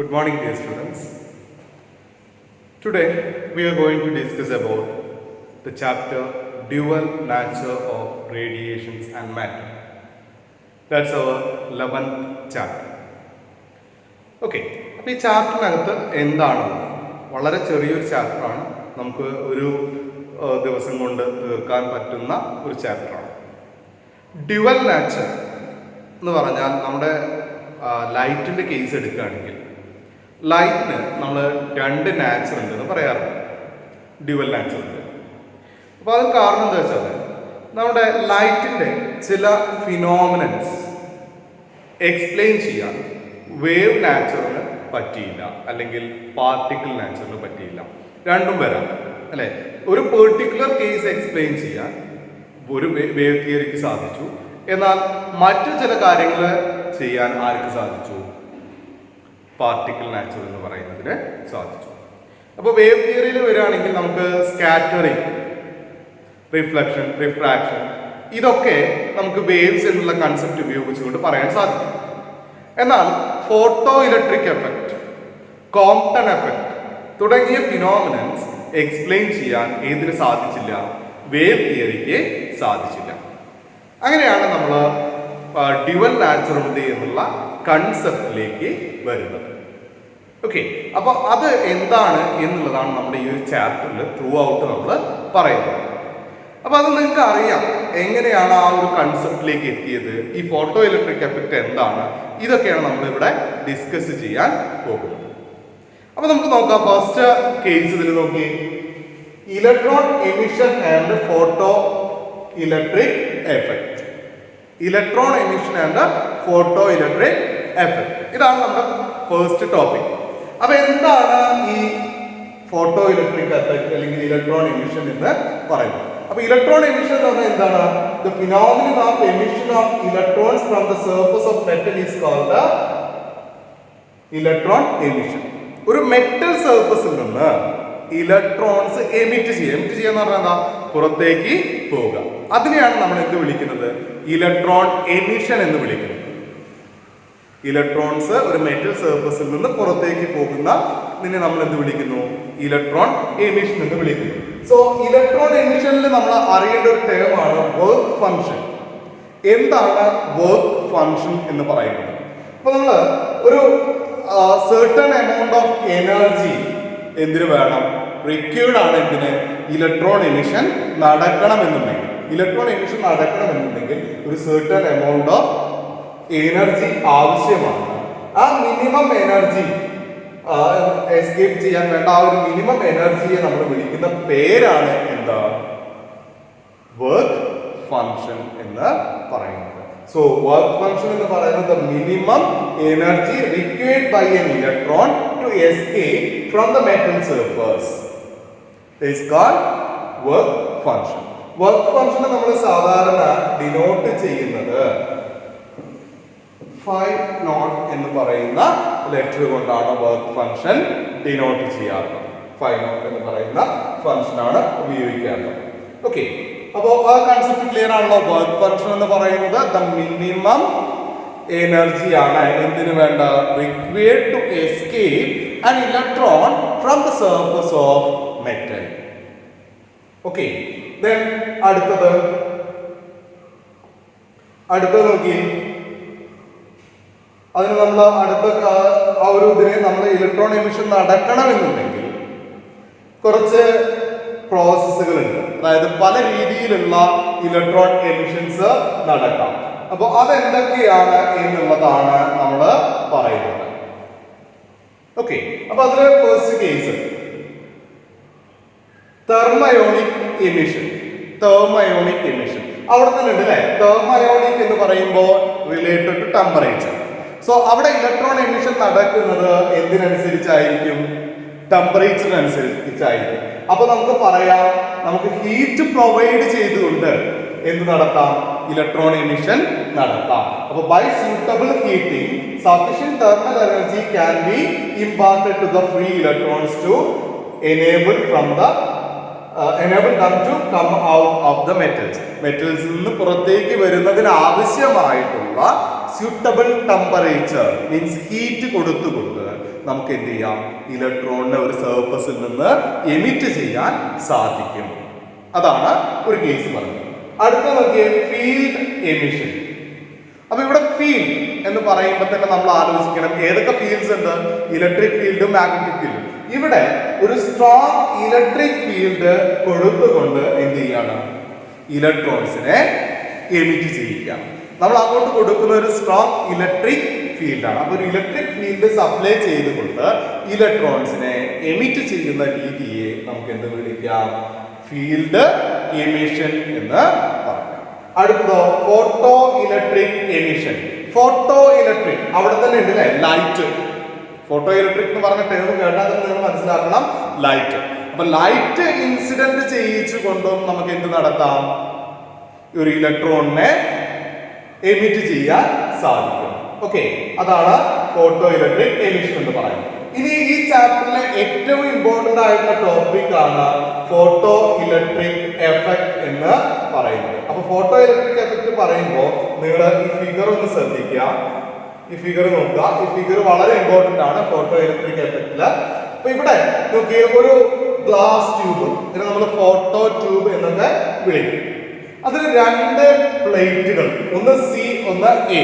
Good morning, dear students. Today we are going to discuss about the chapter Dual Nature of Radiations and Matter. That's our 11th chapter. Okay, അപ്പോൾ ഈ ചാപ്റ്ററിനകത്ത് എന്താണ് വളരെ ചെറിയൊരു ചാപ്റ്ററാണ്, നമുക്ക് ഒരു ദിവസം കൊണ്ട് തീർക്കാൻ പറ്റുന്ന ഒരു ചാപ്റ്ററാണ്. ഡ്യുവൽ നാച്ചർ എന്ന് പറഞ്ഞാൽ നമ്മുടെ ലൈറ്റിൻ്റെ കേസ് എടുക്കുകയാണെങ്കിൽ ലൈറ്റിന് നമ്മൾ രണ്ട് നാച്ചർ ഉണ്ടെന്ന് പറയാറുണ്ട്, ഡ്യുവൽ നാച്ചർ ഉണ്ട്. അപ്പോൾ അത് കാരണം എന്താ വെച്ചാൽ നമ്മുടെ ലൈറ്റിൻ്റെ ചില ഫിനോമിനൻസ് എക്സ്പ്ലെയിൻ ചെയ്യാൻ വേവ് നാച്ചറിന് പറ്റിയില്ല, അല്ലെങ്കിൽ പാർട്ടിക്കിൾ നാച്ചറിന് പറ്റിയില്ല. രണ്ടും വരാം അല്ലേ. ഒരു പെർട്ടിക്കുലർ കേസ് എക്സ്പ്ലെയിൻ ചെയ്യാൻ ഒരു വേവ് തിയറിക്ക് സാധിച്ചു, എന്നാൽ മറ്റു ചില കാര്യങ്ങൾ ചെയ്യാൻ ആർക്ക് സാധിച്ചു? പാർട്ടിക്കിൾ നാച്ചർ എന്ന് പറയുന്നതിന് സാധിച്ചു. അപ്പോൾ വേവ് തിയറിയിൽ വരികയാണെങ്കിൽ നമുക്ക് സ്കാറ്ററിങ്, റിഫ്ലക്ഷൻ, റിഫ്രാക്ഷൻ, ഇതൊക്കെ നമുക്ക് വേവ്സ് എന്നുള്ള കൺസെപ്റ്റ് ഉപയോഗിച്ചുകൊണ്ട് പറയാൻ സാധിക്കും. എന്നാൽ photo electric effect, Compton effect തുടങ്ങിയ ഫിനോമിനൻസ് എക്സ്പ്ലെയിൻ ചെയ്യാൻ ഏതിന് സാധിച്ചില്ല? വേവ് തിയറിക്ക് സാധിച്ചില്ല. അങ്ങനെയാണ് നമ്മൾ ഡ്യുവൽ നാച്ചർ ഉണ്ട് എന്നുള്ള കൺസെപ്റ്റിലേക്ക് വരുന്നത്. ഓക്കെ, അപ്പോൾ അത് എന്താണ് എന്നുള്ളതാണ് നമ്മുടെ ഈ ഒരു ചാപ്റ്ററിൽ ത്രൂ ഔട്ട് നമ്മൾ പറയുന്നത്. അപ്പോൾ അത് നിങ്ങൾക്ക് അറിയാം എങ്ങനെയാണ് ആ ഒരു കൺസെപ്റ്റിലേക്ക് എത്തിയത്, ഈ ഫോട്ടോ ഇലക്ട്രിക് എഫക്റ്റ് എന്താണ്, ഇതൊക്കെയാണ് നമ്മളിവിടെ ഡിസ്കസ് ചെയ്യാൻ പോകുന്നത്. അപ്പോൾ നമുക്ക് നോക്കാം. ഫസ്റ്റ് കേസ് ഇതിൽ നോക്കി, electron emission and photo electric effect. Electron emission and photo electric effect, ഇതാണ് നമ്മുടെ ഫസ്റ്റ് ടോപ്പിക്. അപ്പൊ എന്താണ് ഈ ഫോട്ടോ ഇലക്ട്രിക് എഫക്റ്റ് അല്ലെങ്കിൽ ഇലക്ട്രോൺ എമിഷൻ എന്ന് പറയുന്നത്? അപ്പൊ ഇലക്ട്രോൺ എമിഷൻ എന്ന് പറഞ്ഞാൽ എന്താണ്? The phenomenon of emission of electrons from the surface of metal is called the electron emission. ഒരു മെറ്റൽ സർഫസിൽ നിന്ന് ഇലക്ട്രോൺസ് എമിറ്റ് ചെയ്യാന്ന് പറഞ്ഞാൽ എന്താ? പുറത്തേക്ക് പോവുക. അതിനെയാണ് നമ്മൾ എന്ത് വിളിക്കുന്നത്? ഇലക്ട്രോൺ എമിഷൻ എന്ന് വിളിക്കുന്നത്. ഇലക്ട്രോൺസ് ഒരു മെറ്റൽ സർഫസിൽ നിന്ന് പുറത്തേക്ക് പോകുന്ന ഇതിനെ നമ്മൾ എന്ത് വിളിക്കുന്നു? ഇലക്ട്രോൺ എമിഷൻ എന്ന് വിളിക്കുന്നു. സോ ഇലക്ട്രോൺ എമിഷനിൽ നമ്മൾ അറിയേണ്ട ഒരു ടേമാണ് വർക്ക് ഫംഗ്ഷൻ. എന്താണ് വർക്ക് ഫംഗ്ഷൻ എന്ന് പറയുന്നത്? അപ്പൊ നമ്മൾ ഒരു certain amount of energy എന്തിനു വേണം? റിക്വയർഡ് ആണ്. എന്തിന്? ഇലക്ട്രോൺ എമിഷൻ നടക്കണമെന്നുണ്ടെങ്കിൽ, ഇലക്ട്രോൺ എമിഷൻ നടക്കണമെന്നുണ്ടെങ്കിൽ ഒരു certain amount of എനർജി ആവശ്യമാണ്. ആ മിനിമം എനർജി എസ്കേപ്പ് ചെയ്യാൻ വേണ്ട ആ ഒരു മിനിമം എനർജിയെ നമ്മൾ വിളിക്കുന്ന പേരാണ് എന്താ? വർക്ക് ഫംഗ്ഷൻ എന്ന് പറയുന്നത്. So work function എന്ന് പറയുന്നത് minimum energy required by an electron to escape from the metal surface is called work function. Work function നമ്മൾ സാധാരണ ഡിനോട്ട് ചെയ്യുന്നത് 5 നോട്ട് എന്ന് പറയുന്ന ലെറ്റർ കൊണ്ടാണ് വർക്ക് ഫംഗ്ഷൻ ഡിനോട്ട് ചെയ്യാറുള്ളത്. 5 നോട്ട് എന്ന് പറയുന്ന ഫംഗ്ഷൻ ആണ് ഉപയോഗിക്കാറുള്ളത്. ഓക്കെ, അപ്പോൾ ആ കൺസെപ്റ്റ് ക്ലിയർ ആണല്ലോ. വർക്ക് ഫംഗ്ഷൻ എന്ന് പറയുന്നത് ദ മിനിമം എനർജി ആണ് എന്തിനു വേണ്ട? Required to escape an electron from the surface of metal. Okay, then അടുത്തത് നോക്കി. അതിന് നമ്മൾ ആ ഒരു ഇതിനെ നമ്മൾ ഇലക്ട്രോൺ എമിഷൻ നടക്കണമെന്നുണ്ടെങ്കിൽ കുറച്ച് പ്രോസസ്സുകൾ ഉണ്ട്. അതായത് പല രീതിയിലുള്ള ഇലക്ട്രോൺ എമിഷൻസ് നടക്കാം. അപ്പോൾ അതെന്തൊക്കെയാണ് എന്നുള്ളതാണ് നമ്മൾ പറയുന്നത്. ഓക്കെ, അപ്പൊ അതിലെ first case thermionic emission. Thermionic emission അവിടെ തന്നെ ഉണ്ട് അല്ലെ. തെർമയോണിക് എന്ന് പറയുമ്പോൾ റിലേറ്റഡ് ടു ടെമ്പറേച്ചർ. സോ അവിടെ ഇലക്ട്രോൺ എമിഷൻ നടക്കുന്നത് എന്തിനനുസരിച്ചായിരിക്കും? ടെമ്പറേച്ചറിനനുസരിച്ചായിരിക്കും. അപ്പൊ നമുക്ക് പറയാം, നമുക്ക് ഹീറ്റ് പ്രൊവൈഡ് ചെയ്തുകൊണ്ട് എന്ത് നടത്താം? ഇലക്ട്രോൺ എമിഷൻ നടത്താം. അപ്പൊ by suitable heating sufficient thermal energy can be imparted to the free electrons to enable them to come out of the metals നിന്ന് പുറത്തേക്ക് വരുന്നതിന് ആവശ്യമായിട്ടുള്ള suitable temperature മീൻസ് ഹീറ്റ് കൊടുത്തുകൊണ്ട് നമുക്ക് എന്ത് ചെയ്യാം, ഇലക്ട്രോണിനെ ഒരു സർഫസിൽ നിന്ന് എമിറ്റ് ചെയ്യാൻ സാധിക്കും. അതാണ് ഒരു കേസ് പറയുന്നത്. അടുത്ത നോക്കിയ ഫീൽഡ് എമിഷൻ. അപ്പൊ ഇവിടെ ഫീൽഡ് എന്ന് പറയുമ്പോൾ തന്നെ നമ്മൾ ആലോചിക്കണം ഏതൊക്കെ ഫീൽഡ്സ് ഉണ്ട്, ഇലക്ട്രിക് ഫീൽഡും മാഗ്നറ്റിക് ഫീൽഡും. ഇവിടെ ഒരു സ്ട്രോങ് ഇലക്ട്രിക് ഫീൽഡ് കൊടുത്തുകൊണ്ട് എന്ത് ചെയ്യാണ്, ഇലക്ട്രോൺസിനെ എമിറ്റ് ചെയ്യിക്കാം. നമ്മൾ അങ്ങോട്ട് കൊടുക്കുന്ന ഒരു സ്ട്രോങ് ഇലക്ട്രിക് ഫീൽഡാണ്. അപ്പൊ ഒരു ഇലക്ട്രിക് ഫീൽഡ് സപ്ലൈ ചെയ്തുകൊണ്ട് ഇലക്ട്രോൺസിനെ എമിറ്റ് ചെയ്യുന്ന രീതിയെ നമുക്ക് എന്ത് വിളിക്കാം, ഫീൽഡ് എമിഷൻ എന്ന് പറയാം. അടുത്തതോ photo electric emission. Photo electric അവിടെ തന്നെ ഉണ്ട് അല്ലേ, ലൈറ്റ്. ഫോട്ടോ ഇലക്ട്രിക് എന്ന് പറഞ്ഞ ടേം കേട്ടാൽ നിങ്ങൾ മനസ്സിലാക്കണം, ലൈറ്റ്. അപ്പൊ ലൈറ്റ് ഇൻസിഡന്റ് ചെയ്യിച്ചു കൊണ്ടും നമുക്ക് എന്ത് നടത്താം, ഒരു ഇലക്ട്രോണിനെ എമിറ്റ് ചെയ്യാൻ സാധിക്കും. ഓക്കെ, അതാണ് ഫോട്ടോ ഇലക്ട്രിക് എമിഷൻ എന്ന് പറയുന്നത്. ഇനി ഈ ചാപ്റ്ററിലെ ഏറ്റവും ഇമ്പോർട്ടന്റ് ആയിട്ടുള്ള ടോപ്പിക് ആണ് ഫോട്ടോ ഇലക്ട്രിക് എഫക്ട് എന്ന് പറയുന്നത്. അപ്പൊ ഫോട്ടോ ഇലക്ട്രിക് എഫക്ട് പറയുമ്പോൾ നിങ്ങൾ ഈ ഫിഗർ ഒന്ന് ശ്രദ്ധിക്കുക. ഈ ഫിഗർ നോക്കുക. ഈ ഫിഗർ വളരെ ഇമ്പോർട്ടന്റ് ആണ് ഫോട്ടോ ഇലക്ട്രിക് എഫക്റ്റില്. അപ്പൊ ഇവിടെ നോക്കിയ ഒരു ഗ്ലാസ് ട്യൂബ്, ഇതിനെ നമ്മൾ ഫോട്ടോ ട്യൂബ് എന്നൊക്കെ വിളിക്കും. അതിൽ രണ്ട് പ്ലേറ്റുകൾ, ഒന്ന് സി ഒന്ന് എ.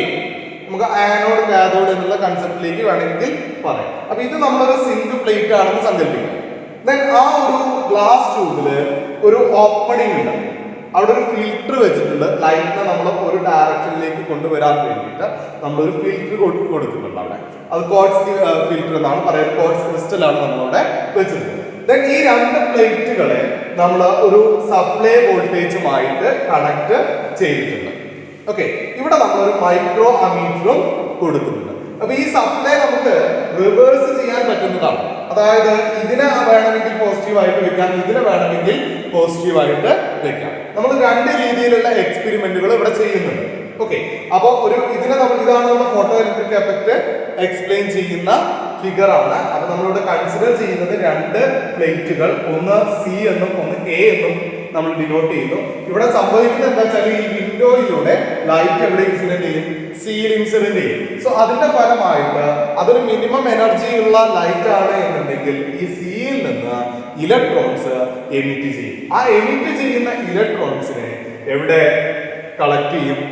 നമുക്ക് ആനോഡ് കാഥോഡ് എന്നുള്ള കൺസെപ്റ്റിലേക്ക് വേണമെങ്കിൽ പറയാം. അപ്പൊ ഇത് നമ്മളൊരു സിങ്ക് പ്ലേറ്റ് ആണെന്ന് സങ്കല്പിക്കാം. ദെൻ ആ ഒരു ഗ്ലാസ് ട്യൂബില് ഒരു ഓപ്പണിംഗ് ഉണ്ട്, അവിടെ ഒരു ഫിൽറ്റർ വെച്ചിട്ടുണ്ട്. ലൈറ്റിനെ നമ്മൾ ഒരു ഡയറക്ഷനിലേക്ക് കൊണ്ടുവരാൻ വേണ്ടിയിട്ട് നമ്മളൊരു ഫിൽറ്റർ കൊടുക്കുന്നുണ്ട് അവിടെ. അത് ക്വാർട്സ് ഫിൽറ്റർ എന്നാണ് പറയുന്നത്. ക്വാർട്സ് ക്രിസ്റ്റലാണ് നമ്മളവിടെ വെച്ചിട്ടുള്ളത്. ദെൻ ഈ രണ്ട് പ്ലേറ്റുകളെ നമ്മൾ ഒരു സപ്ലൈ വോൾട്ടേജുമായിട്ട് കണക്ട് ചെയ്തിട്ടുണ്ട്. ഓക്കെ, ഇവിടെ നമ്മളൊരു മൈക്രോ അമീറ്ററും കൊടുക്കുന്നുണ്ട്. അപ്പൊ ഈ സപ്ലൈ നമുക്ക് റിവേഴ്സ് ചെയ്യാൻ പറ്റുന്നതാണ്. അതായത് ഇതിനെ വേണമെങ്കിൽ പോസിറ്റീവായിട്ട് വെക്കാം, ഇതിനെ വേണമെങ്കിൽ പോസിറ്റീവായിട്ട് വെക്കാം. നമ്മൾ രണ്ട് രീതിയിലുള്ള എക്സ്പെരിമെന്റുകൾ ഇവിടെ ചെയ്യുന്നുണ്ട്. ഓക്കെ, അപ്പൊ ഇതാണ് നമ്മുടെ ഫോട്ടോ ഇലക്ട്രിക് എഫക്ട് എക്സ്പ്ലെയിൻ ചെയ്യുന്ന ഫിഗർ ആണ്. അപ്പൊ നമ്മളിവിടെ കൺസിഡർ ചെയ്യുന്നത് രണ്ട് പ്ലേറ്റുകൾ, ഒന്ന് സി എന്നും ഒന്ന് എ എന്നും നമ്മൾ ഡിനോട്ട് ചെയ്യുന്നു. ഇവിടെ സംഭവിക്കുന്നത് എന്താ വെച്ചാൽ ഈ വിൻഡോയിലൂടെ ലൈറ്റ് എവിടെ ഇൻസിഡന്റ് ചെയ്യും, സിയിൽ ഇൻസിഡന്റ് ചെയ്യും. സോ അതിന്റെ ഫലമായിട്ട് അതൊരു മിനിമം എനർജി ഉള്ള ലൈറ്റ് ആണ് എന്നുണ്ടെങ്കിൽ ഈ സിയിൽ നിന്ന് ഇലക്ട്രോൺസ് എമിറ്റ് ചെയ്യും. ആ എമിറ്റ് ചെയ്യുന്ന ഇലക്ട്രോൺസിനെ എവിടെ കളക്ട് ചെയ്യും,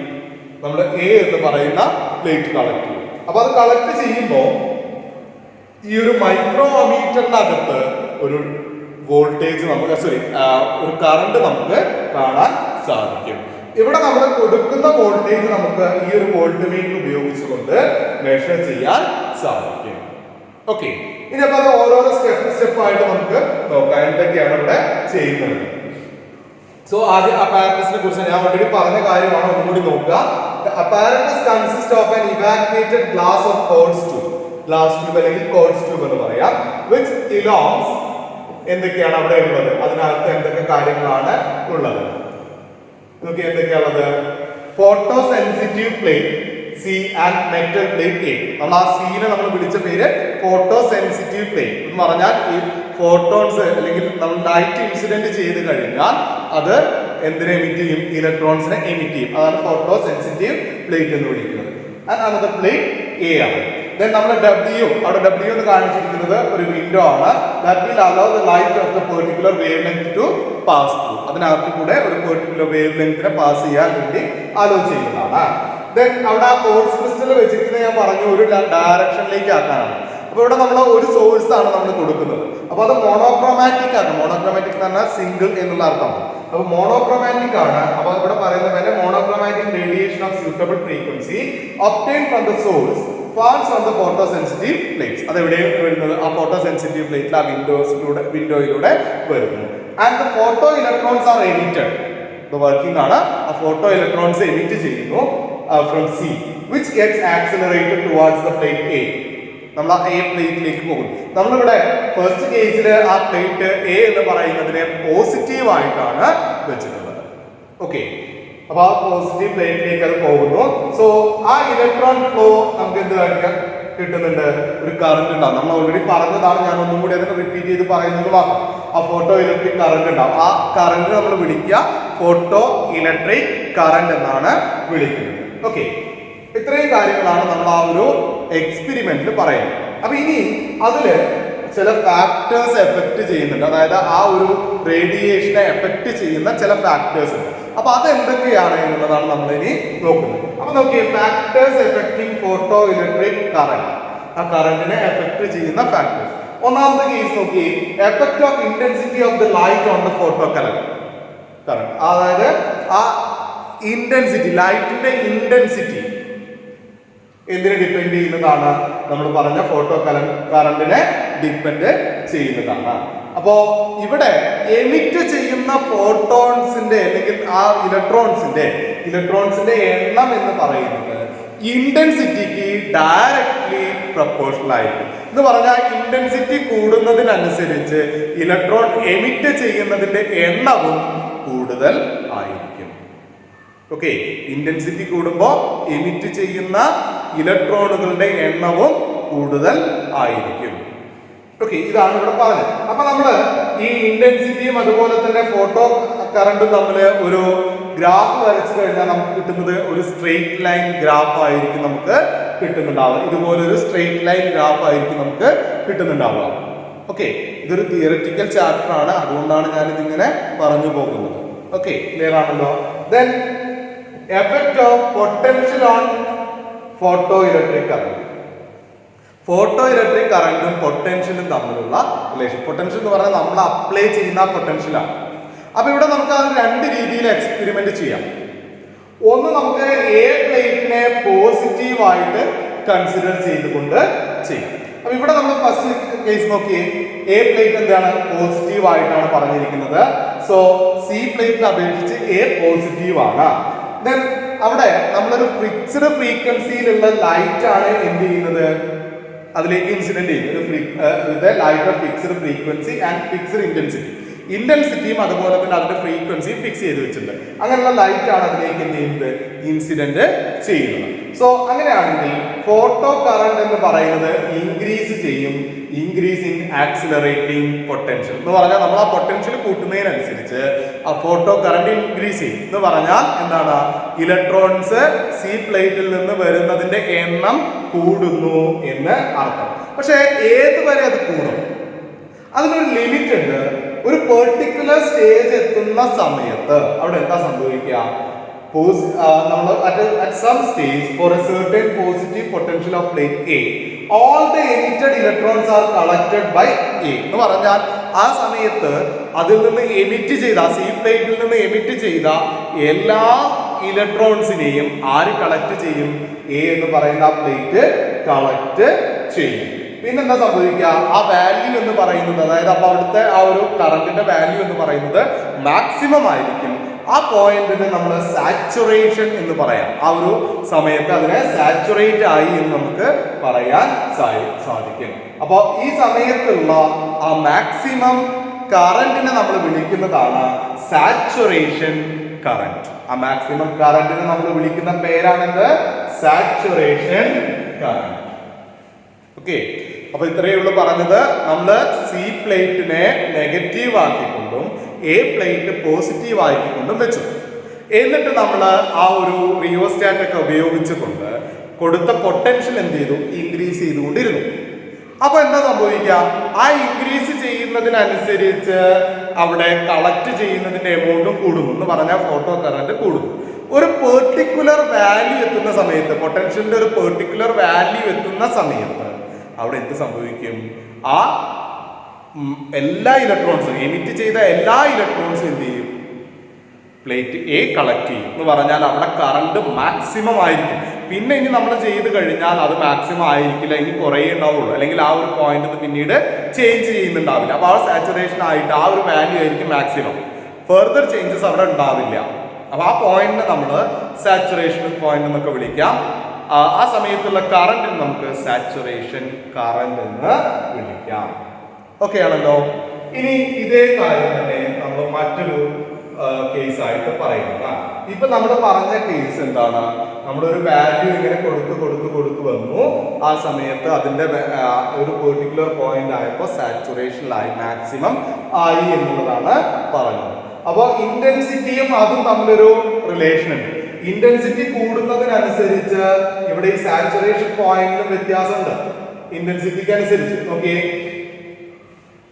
നമ്മൾ എ എന്ന് പറയുന്ന പ്ലേറ്റ് കളക്ട് ചെയ്യും. അപ്പൊ അത് കളക്ട് ചെയ്യുമ്പോൾ ഈ ഒരു മൈക്രോ അമീറ്ററിനകത്ത് ഒരു വോൾട്ടേജ് നമുക്ക് ഒരു കറണ്ട് നമുക്ക് കാണാൻ സാധിക്കും. ഇവിടെ നമ്മൾ കൊടുക്കുന്ന വോൾട്ടേജ് നമുക്ക് ഈ ഒരു വോൾട്ട് മീറ്റർ ഉപയോഗിച്ചുകൊണ്ട് മെഷർ ചെയ്യാൻ സാധിക്കും. ഓക്കെ, ഇനി അപ്പൊ അത് ഓരോരോ സ്റ്റെപ്പായിട്ട് നമുക്ക് നോക്കാം എന്തൊക്കെയാണ് ഇവിടെ ചെയ്യുന്നത്. സോ ആദ്യം അപ്പാരറ്റസിനെ കുറിച്ച് ഞാൻ ഓൾറെഡി പറഞ്ഞ കാര്യമാണ്, ഒന്നുകൂടി നോക്കുക. Apparatus consist of an evacuated glass of quartz tube. Glass tube അല്ലെങ്കിൽ കോൾസ് ട്യൂബ് എന്ന് പറയാം. വിച്ച് ഇലോങ്സ് എന്തൊക്കെയാണ് അവിടെ ഉള്ളത്, അതിനകത്ത് എന്തൊക്കെ കാര്യങ്ങളാണ് ഉള്ളത് നോക്കി. എന്തൊക്കെയാണുള്ളത്, photo sensitive plate C and metal plate A. നമ്മൾ ആ സീനെ നമ്മൾ വിളിച്ച പേര് ഫോട്ടോ സെൻസിറ്റീവ് പ്ലേറ്റ് എന്ന് പറഞ്ഞാൽ ഈ ഫോട്ടോൺസ് അല്ലെങ്കിൽ നമ്മൾ ലൈറ്റ് ഇൻസിഡന്റ് ചെയ്ത് കഴിഞ്ഞാൽ അത് എന്തിനെ എമിറ്റ് ചെയ്യും, ഇലക്ട്രോൺസിനെ എമിറ്റ് ചെയ്യും. അതാണ് ഫോട്ടോ സെൻസിറ്റീവ് പ്ലേറ്റ് എന്ന് വിളിക്കുന്നത്. ആൻഡ് അനദർ പ്ലേറ്റ് എ ആണ്. Then നമ്മൾ W, അവിടെ W എന്ന് കാണിച്ചിരിക്കുന്നത് ഒരു വിൻഡോ ആണ്. That will allow the light of the particular wavelength to pass through. അതിനകത്ത് കൂടെ ഒരു പെർട്ടിക്കുലർ വേവ് ലെങ്തിനെ പാസ് ചെയ്യാൻ വേണ്ടി അലോ ചെയ്യുന്നതാണ്. Then അവിടെ ആ ക്വാർട്സ് ക്രിസ്റ്റൽ വെച്ചിരിക്കുന്നത് ഞാൻ പറഞ്ഞു ഒരു ഡയറക്ഷനിലേക്ക് ആക്കാനാണ്. അപ്പൊ ഇവിടെ നമ്മൾ ഒരു സോഴ്സ് ആണ് നമ്മൾ കൊടുക്കുന്നത്. അപ്പൊ അത് മോണോക്രോമാറ്റിക് ആണ്. മോണോക്രോമാറ്റിക് എന്ന് പറഞ്ഞാൽ സിംഗിൾ എന്നുള്ള അർത്ഥമാണ്. അപ്പൊ മോണോക്രോമാറ്റിക് ആണ്. അപ്പൊ ഇവിടെ പറയുന്നത് monochromatic radiation of suitable frequency obtained from the source falls on the photosensitive plates. അത് എവിടെയാണ് വരുന്നത്, ആ ഫോട്ടോസെൻസിറ്റീവ് പ്ലേറ്റിൽ ആ വിൻഡോയിലൂടെ വരുന്നു. And the photo electrons are emitted. ഇത് വർക്കിംഗ് ആണ്. ആ ഫോട്ടോ ഇലക്ട്രോൺസ് എമിറ്റ് ചെയ്യുന്നു from C which gets accelerated towards the plate A. നമ്മൾ ആ എ പ്ലേറ്റിലേക്ക് പോകും. നമ്മളിവിടെ ഫസ്റ്റ് കേസിൽ ആ പ്ലേറ്റ് എ എന്ന് പറയുന്നതിനെ പോസിറ്റീവ് ആയിട്ടാണ് വെച്ചിട്ടുള്ളത്. ഓക്കെ, അപ്പൊ ആ പോസിറ്റീവ് പ്ലേറ്റിലേക്ക് അത് പോകുന്നു. സോ ആ ഇലക്ട്രോൺ ഫ്ലോ നമുക്ക് എന്ത് കാണിക്കാം, കിട്ടുന്നുണ്ട്, ഒരു കറന്റ് ഉണ്ടാവും. നമ്മൾ ഓൾറെഡി പറഞ്ഞതാണ്, ഞാൻ ഒന്നും കൂടി അതിനെ റിപ്പീറ്റ് ചെയ്ത് പറയുന്നത് മാത്രം. ആ ഫോട്ടോ ഇലക്ട്രിക് കറന്റ് ഉണ്ടാവും. ആ കറന്റ് നമ്മൾ വിളിക്കുക ഫോട്ടോ ഇലക്ട്രിക് കറന്റ് എന്നാണ് വിളിക്കുന്നത്. ഓക്കെ, ഇത്രയും കാര്യങ്ങളാണ് നമ്മൾ ആ ഒരു എക്സ്പെരിമെന്റിൽ പറയുന്നത്. അപ്പൊ ഇനി അതില് ചില ഫാക്ടേഴ്സ് എഫക്ട് ചെയ്യുന്നുണ്ട്, അതായത് ആ ഒരു റേഡിയേഷനെ എഫക്ട് ചെയ്യുന്ന ചില ഫാക്ടേഴ്സ് ഉണ്ട്. അപ്പൊ അതെന്തൊക്കെയാണ് എന്നുള്ളതാണ് നമ്മൾ ഇനി നോക്കുന്നത്. അപ്പൊ നോക്കിയേ, factors affecting photo electric current, ആ കറന്റിനെ എഫക്ട് ചെയ്യുന്ന ഫാക്ടേഴ്സ്. ഒന്നാമത്തെ കേസ് നോക്കിയേ, effect of intensity of the light on the photo current. അതായത് ആ ഇന്റൻസിറ്റി, ലൈറ്റിന്റെ ഇന്റൻസിറ്റി എന്തിനെ ഡിപ്പെൻഡ് ചെയ്യുന്നതാണ്? നമ്മൾ പറഞ്ഞ ഫോട്ടോ കറന്റിനെ ഡിപ്പെൻഡ് ചെയ്യുന്നതാണ്. അപ്പോ ഇവിടെ എമിറ്റ് ചെയ്യുന്ന ഫോട്ടോൺസിന്റെ അല്ലെങ്കിൽ ആ ഇലക്ട്രോൺസിന്റെ എണ്ണം എന്ന് പറയുന്നത് ഇന്റൻസിറ്റിക്ക് ഡയറക്ട്ലി പ്രൊപ്പോർഷണൽ ആയിരിക്കും. എന്ന് പറഞ്ഞാൽ ഇന്റൻസിറ്റി കൂടുന്നതിനനുസരിച്ച് ഇലക്ട്രോൺ എമിറ്റ് ചെയ്യുന്നതിന്റെ എണ്ണവും കൂടുതൽ ആയിരിക്കും. ഓക്കെ, ഇന്റൻസിറ്റി കൂടുമ്പോൾ എമിറ്റ് ചെയ്യുന്ന ഇലക്ട്രോണുകളുടെ എണ്ണവും കൂടുതൽ ആയിരിക്കും. ഓക്കെ, ഇതാണ് ഇവിടെ പറഞ്ഞത്. അപ്പൊ നമ്മള് ഈ ഇന്റൻസിറ്റിയും അതുപോലെ തന്നെ ഫോട്ടോ കറണ്ടും തമ്മിൽ ഒരു ഗ്രാഫ് വരച്ചു കഴിഞ്ഞാൽ നമുക്ക് കിട്ടുന്നത് ഒരു സ്ട്രെയിറ്റ് ലൈൻ ഗ്രാഫ് ആയിരിക്കും നമുക്ക് കിട്ടുന്നുണ്ടാവുക. ഇതുപോലൊരു സ്ട്രെയിറ്റ് ലൈൻ ഗ്രാഫ് ആയിരിക്കും നമുക്ക് കിട്ടുന്നുണ്ടാവുക. ഓക്കെ, ഇതൊരു തിയററ്റിക്കൽ ചാപ്റ്റർ ആണ്, അതുകൊണ്ടാണ് ഞാൻ ഇതിങ്ങനെ പറഞ്ഞു പോകുന്നത്. ഓക്കെ, ക്ലിയർ ആണല്ലോ. Then effect of potential on photo electric current. Photo electric കറന്റും പൊട്ടൻഷ്യലും തമ്മിലുള്ള റിലേഷൻ. പൊട്ടൻഷ്യൽ എന്ന് പറഞ്ഞാൽ നമ്മൾ അപ്ലൈ ചെയ്യുന്ന പൊട്ടൻഷ്യലാണ്. അപ്പൊ ഇവിടെ നമുക്ക് അത് രണ്ട് രീതിയിൽ എക്സ്പെരിമെന്റ് ചെയ്യാം. ഒന്ന്, നമുക്ക് എ പ്ലേറ്റിനെ പോസിറ്റീവായിട്ട് കൺസിഡർ ചെയ്തുകൊണ്ട് ചെയ്യാം. അപ്പൊ ഇവിടെ നമ്മൾ ഫസ്റ്റ് കേസ് നോക്കിയേ, എ പ്ലേറ്റ് എന്താണ്? പോസിറ്റീവ് ആയിട്ടാണ് പറഞ്ഞിരിക്കുന്നത്. സോ സി പ്ലേറ്റിനെ അപേക്ഷിച്ച് എ പോസിറ്റീവ് ആണ്. ദെൻ അവിടെ നമ്മളൊരു ഫിക്സ്ഡ് ഫ്രീക്വൻസിയിലുള്ള ലൈറ്റ് ആണ് എന്ത് ചെയ്യുന്നത്? അതിലേക്ക് ഇൻസിഡന്റ് ചെയ്യുന്നത് light of fixed frequency and fixed ഇന്റൻസിറ്റിയും അതുപോലെ തന്നെ അതിന്റെ ഫ്രീക്വൻസിയും ഫിക്സ് ചെയ്ത് വെച്ചിട്ടുണ്ട്. അങ്ങനെയുള്ള ലൈറ്റ് ആണ് അതിലേക്ക് എന്ത് ചെയ്യുന്നത്? ഇൻസിഡന്റ് ചെയ്യുന്നത്. സോ അങ്ങനെയാണെങ്കിൽ ഫോട്ടോ കറന്റ് എന്ന് പറയുന്നത് ഇൻക്രീസ് ചെയ്യും, ഇൻക്രീസിങ് ആക്സിലറേറ്റിംഗ് പൊട്ടൻഷ്യൽ എന്ന് പറഞ്ഞാൽ നമ്മൾ ആ പൊട്ടൻഷ്യൽ കൂട്ടുന്നതിനനുസരിച്ച് ആ ഫോട്ടോ കറന്റ് ഇൻക്രീസ് ചെയ്യും. എന്ന് പറഞ്ഞാൽ എന്താണ്? ഇലക്ട്രോൺസ് സി പ്ലേറ്റിൽ നിന്ന് വരുന്നതിന്റെ എണ്ണം കൂടുന്നു എന്ന് അർത്ഥം. പക്ഷെ ഏതുവരെ അത് കൂടും? അതിനൊരു ലിമിറ്റ് ഉണ്ട്. ഒരു പെർട്ടിക്കുലർ സ്റ്റേജ് എത്തുന്ന സമയത്ത് അവിടെ എന്താ സംഭവിക്കുക? നമ്മൾ at some stage for a certain positive potential of plate A, all the emitted electrons are collected by A. എന്ന് പറഞ്ഞാൽ ആ സമയത്ത് അതിൽ നിന്ന് എമിറ്റ് ചെയ്ത സി പ്ലേറ്റിൽ നിന്ന് എമിറ്റ് ചെയ്ത എല്ലാ ഇലക്ട്രോൺസിനെയും ആര് കളക്ട് ചെയ്യും? എ എന്ന് പറയുന്ന ആ പ്ലേറ്റ് കളക്ട് ചെയ്യും. പിന്നെന്താ സംഭവിക്കുക? ആ വാല്യൂ എന്ന് പറയുന്നത്, അതായത് അപ്പൊ അവിടുത്തെ ആ ഒരു കറണ്ടിന്റെ വാല്യൂ എന്ന് പറയുന്നത് മാക്സിമം ആയിരിക്കും. ആ പോയിന്റിന് നമ്മൾ സാച്ചുറേഷൻ എന്ന് പറയാം. ആ ഒരു സമയത്ത് അതിനെ സാച്ചുറേറ്റ് ആയി എന്ന് നമുക്ക് പറയാൻ സാധിക്കും. അപ്പൊ ഈ സമയത്തുള്ള ആ മാക്സിമം കറന്റിനെ നമ്മൾ വിളിക്കുന്നതാണ് സാച്ചുറേഷൻ കറന്റ്. ആ മാക്സിമം കറന്റിനെ നമ്മൾ വിളിക്കുന്ന പേരാണെന്ത്? Saturation current. ഓക്കെ, അപ്പൊ ഇത്രയേ ഉള്ളൂ പറഞ്ഞത്. നമ്മൾ സി പ്ലേറ്റിനെ നെഗറ്റീവ് ആക്കിക്കൊണ്ടും എ പ്ലേറ്റ് പോസിറ്റീവ് ആക്കിക്കൊണ്ടും വെച്ചു. എന്നിട്ട് നമ്മൾ ആ ഒരു റിയോസ്റ്റാറ്റ് ഒക്കെ ഉപയോഗിച്ചുകൊണ്ട് കൊടുത്ത പൊട്ടൻഷ്യൽ എന്ത് ചെയ്തു? ഇൻക്രീസ് ചെയ്തുകൊണ്ടിരുന്നു. അപ്പൊ എന്താ സംഭവിക്കുക? ആ ഇൻക്രീസ് ചെയ്യുന്നതിനനുസരിച്ച് അവിടെ കളക്ട് ചെയ്യുന്നതിന്റെ എമൗണ്ടും കൂടുന്നു. എന്ന് പറഞ്ഞാൽ ഫോട്ടോ കറന്റ് കൂടുന്നു. ഒരു പെർട്ടിക്കുലർ വാല്യൂ എത്തുന്ന സമയത്ത്, പൊട്ടൻഷ്യലിന്റെ ഒരു പെർട്ടിക്കുലർ വാല്യൂ എത്തുന്ന സമയത്ത് അവിടെ എന്ത് സംഭവിക്കും? ആ എല്ലാ ഇലക്ട്രോൺസും എമിറ്റ് ചെയ്ത എല്ലാ ഇലക്ട്രോൺസും എന്ത് ചെയ്യും? പ്ലേറ്റ് എ കളക്ട് ചെയ്യും. എന്ന് പറഞ്ഞാൽ അവിടെ കറണ്ട് മാക്സിമം ആയിരിക്കും. പിന്നെ ഇനി നമ്മൾ ചെയ്ത് കഴിഞ്ഞാൽ അത് മാക്സിമം ആയിരിക്കില്ല, ഇനി കുറേ ഉണ്ടാവുള്ളൂ, അല്ലെങ്കിൽ ആ ഒരു പോയിന്റ് പിന്നീട് ചേഞ്ച് ചെയ്യുന്നുണ്ടാവില്ല. അപ്പോൾ ആ സാച്ചുറേഷൻ ആയിട്ട് ആ ഒരു വാല്യൂ ആയിരിക്കും മാക്സിമം. ഫെർദർ ചേഞ്ചസ് അവിടെ ഉണ്ടാവില്ല. അപ്പോൾ ആ പോയിന്റിനെ നമ്മൾ സാച്ചുറേഷൻ പോയിന്റ് എന്നൊക്കെ വിളിക്കാം. ആ സമയത്തുള്ള കറന്റിന് നമുക്ക് സാച്ചുറേഷൻ കറന്റ് എന്ന് വിളിക്കാം. ഓക്കെ ആണല്ലോ. ഇനി ഇതേ കാര്യം തന്നെ നമ്മൾ മറ്റൊരു കേസായിട്ട് പറയുന്നത്. ഇപ്പൊ നമ്മൾ പറഞ്ഞ കേസ് എന്താണ്? നമ്മളൊരു വാല്യൂ ഇങ്ങനെ കൊടുത്ത് വന്നു. ആ സമയത്ത് അതിന്റെ ഒരു പെർട്ടിക്കുലർ പോയിന്റ് ആയപ്പോൾ സാച്ചുറേഷനിലായി, മാക്സിമം ആയി എന്നുള്ളതാണ് പറഞ്ഞത്. അപ്പോൾ ഇന്റൻസിറ്റിയും അതും തമ്മിലൊരു റിലേഷൻ ഉണ്ട്. ഇന്റൻസിറ്റി കൂടുന്നതിനനുസരിച്ച് ഇവിടെ ഈ സാച്ചുറേഷൻ പോയിന്റിലും വ്യത്യാസമുണ്ട്. ഇന്റൻസിറ്റിക്ക് അനുസരിച്ച് നോക്കിയേ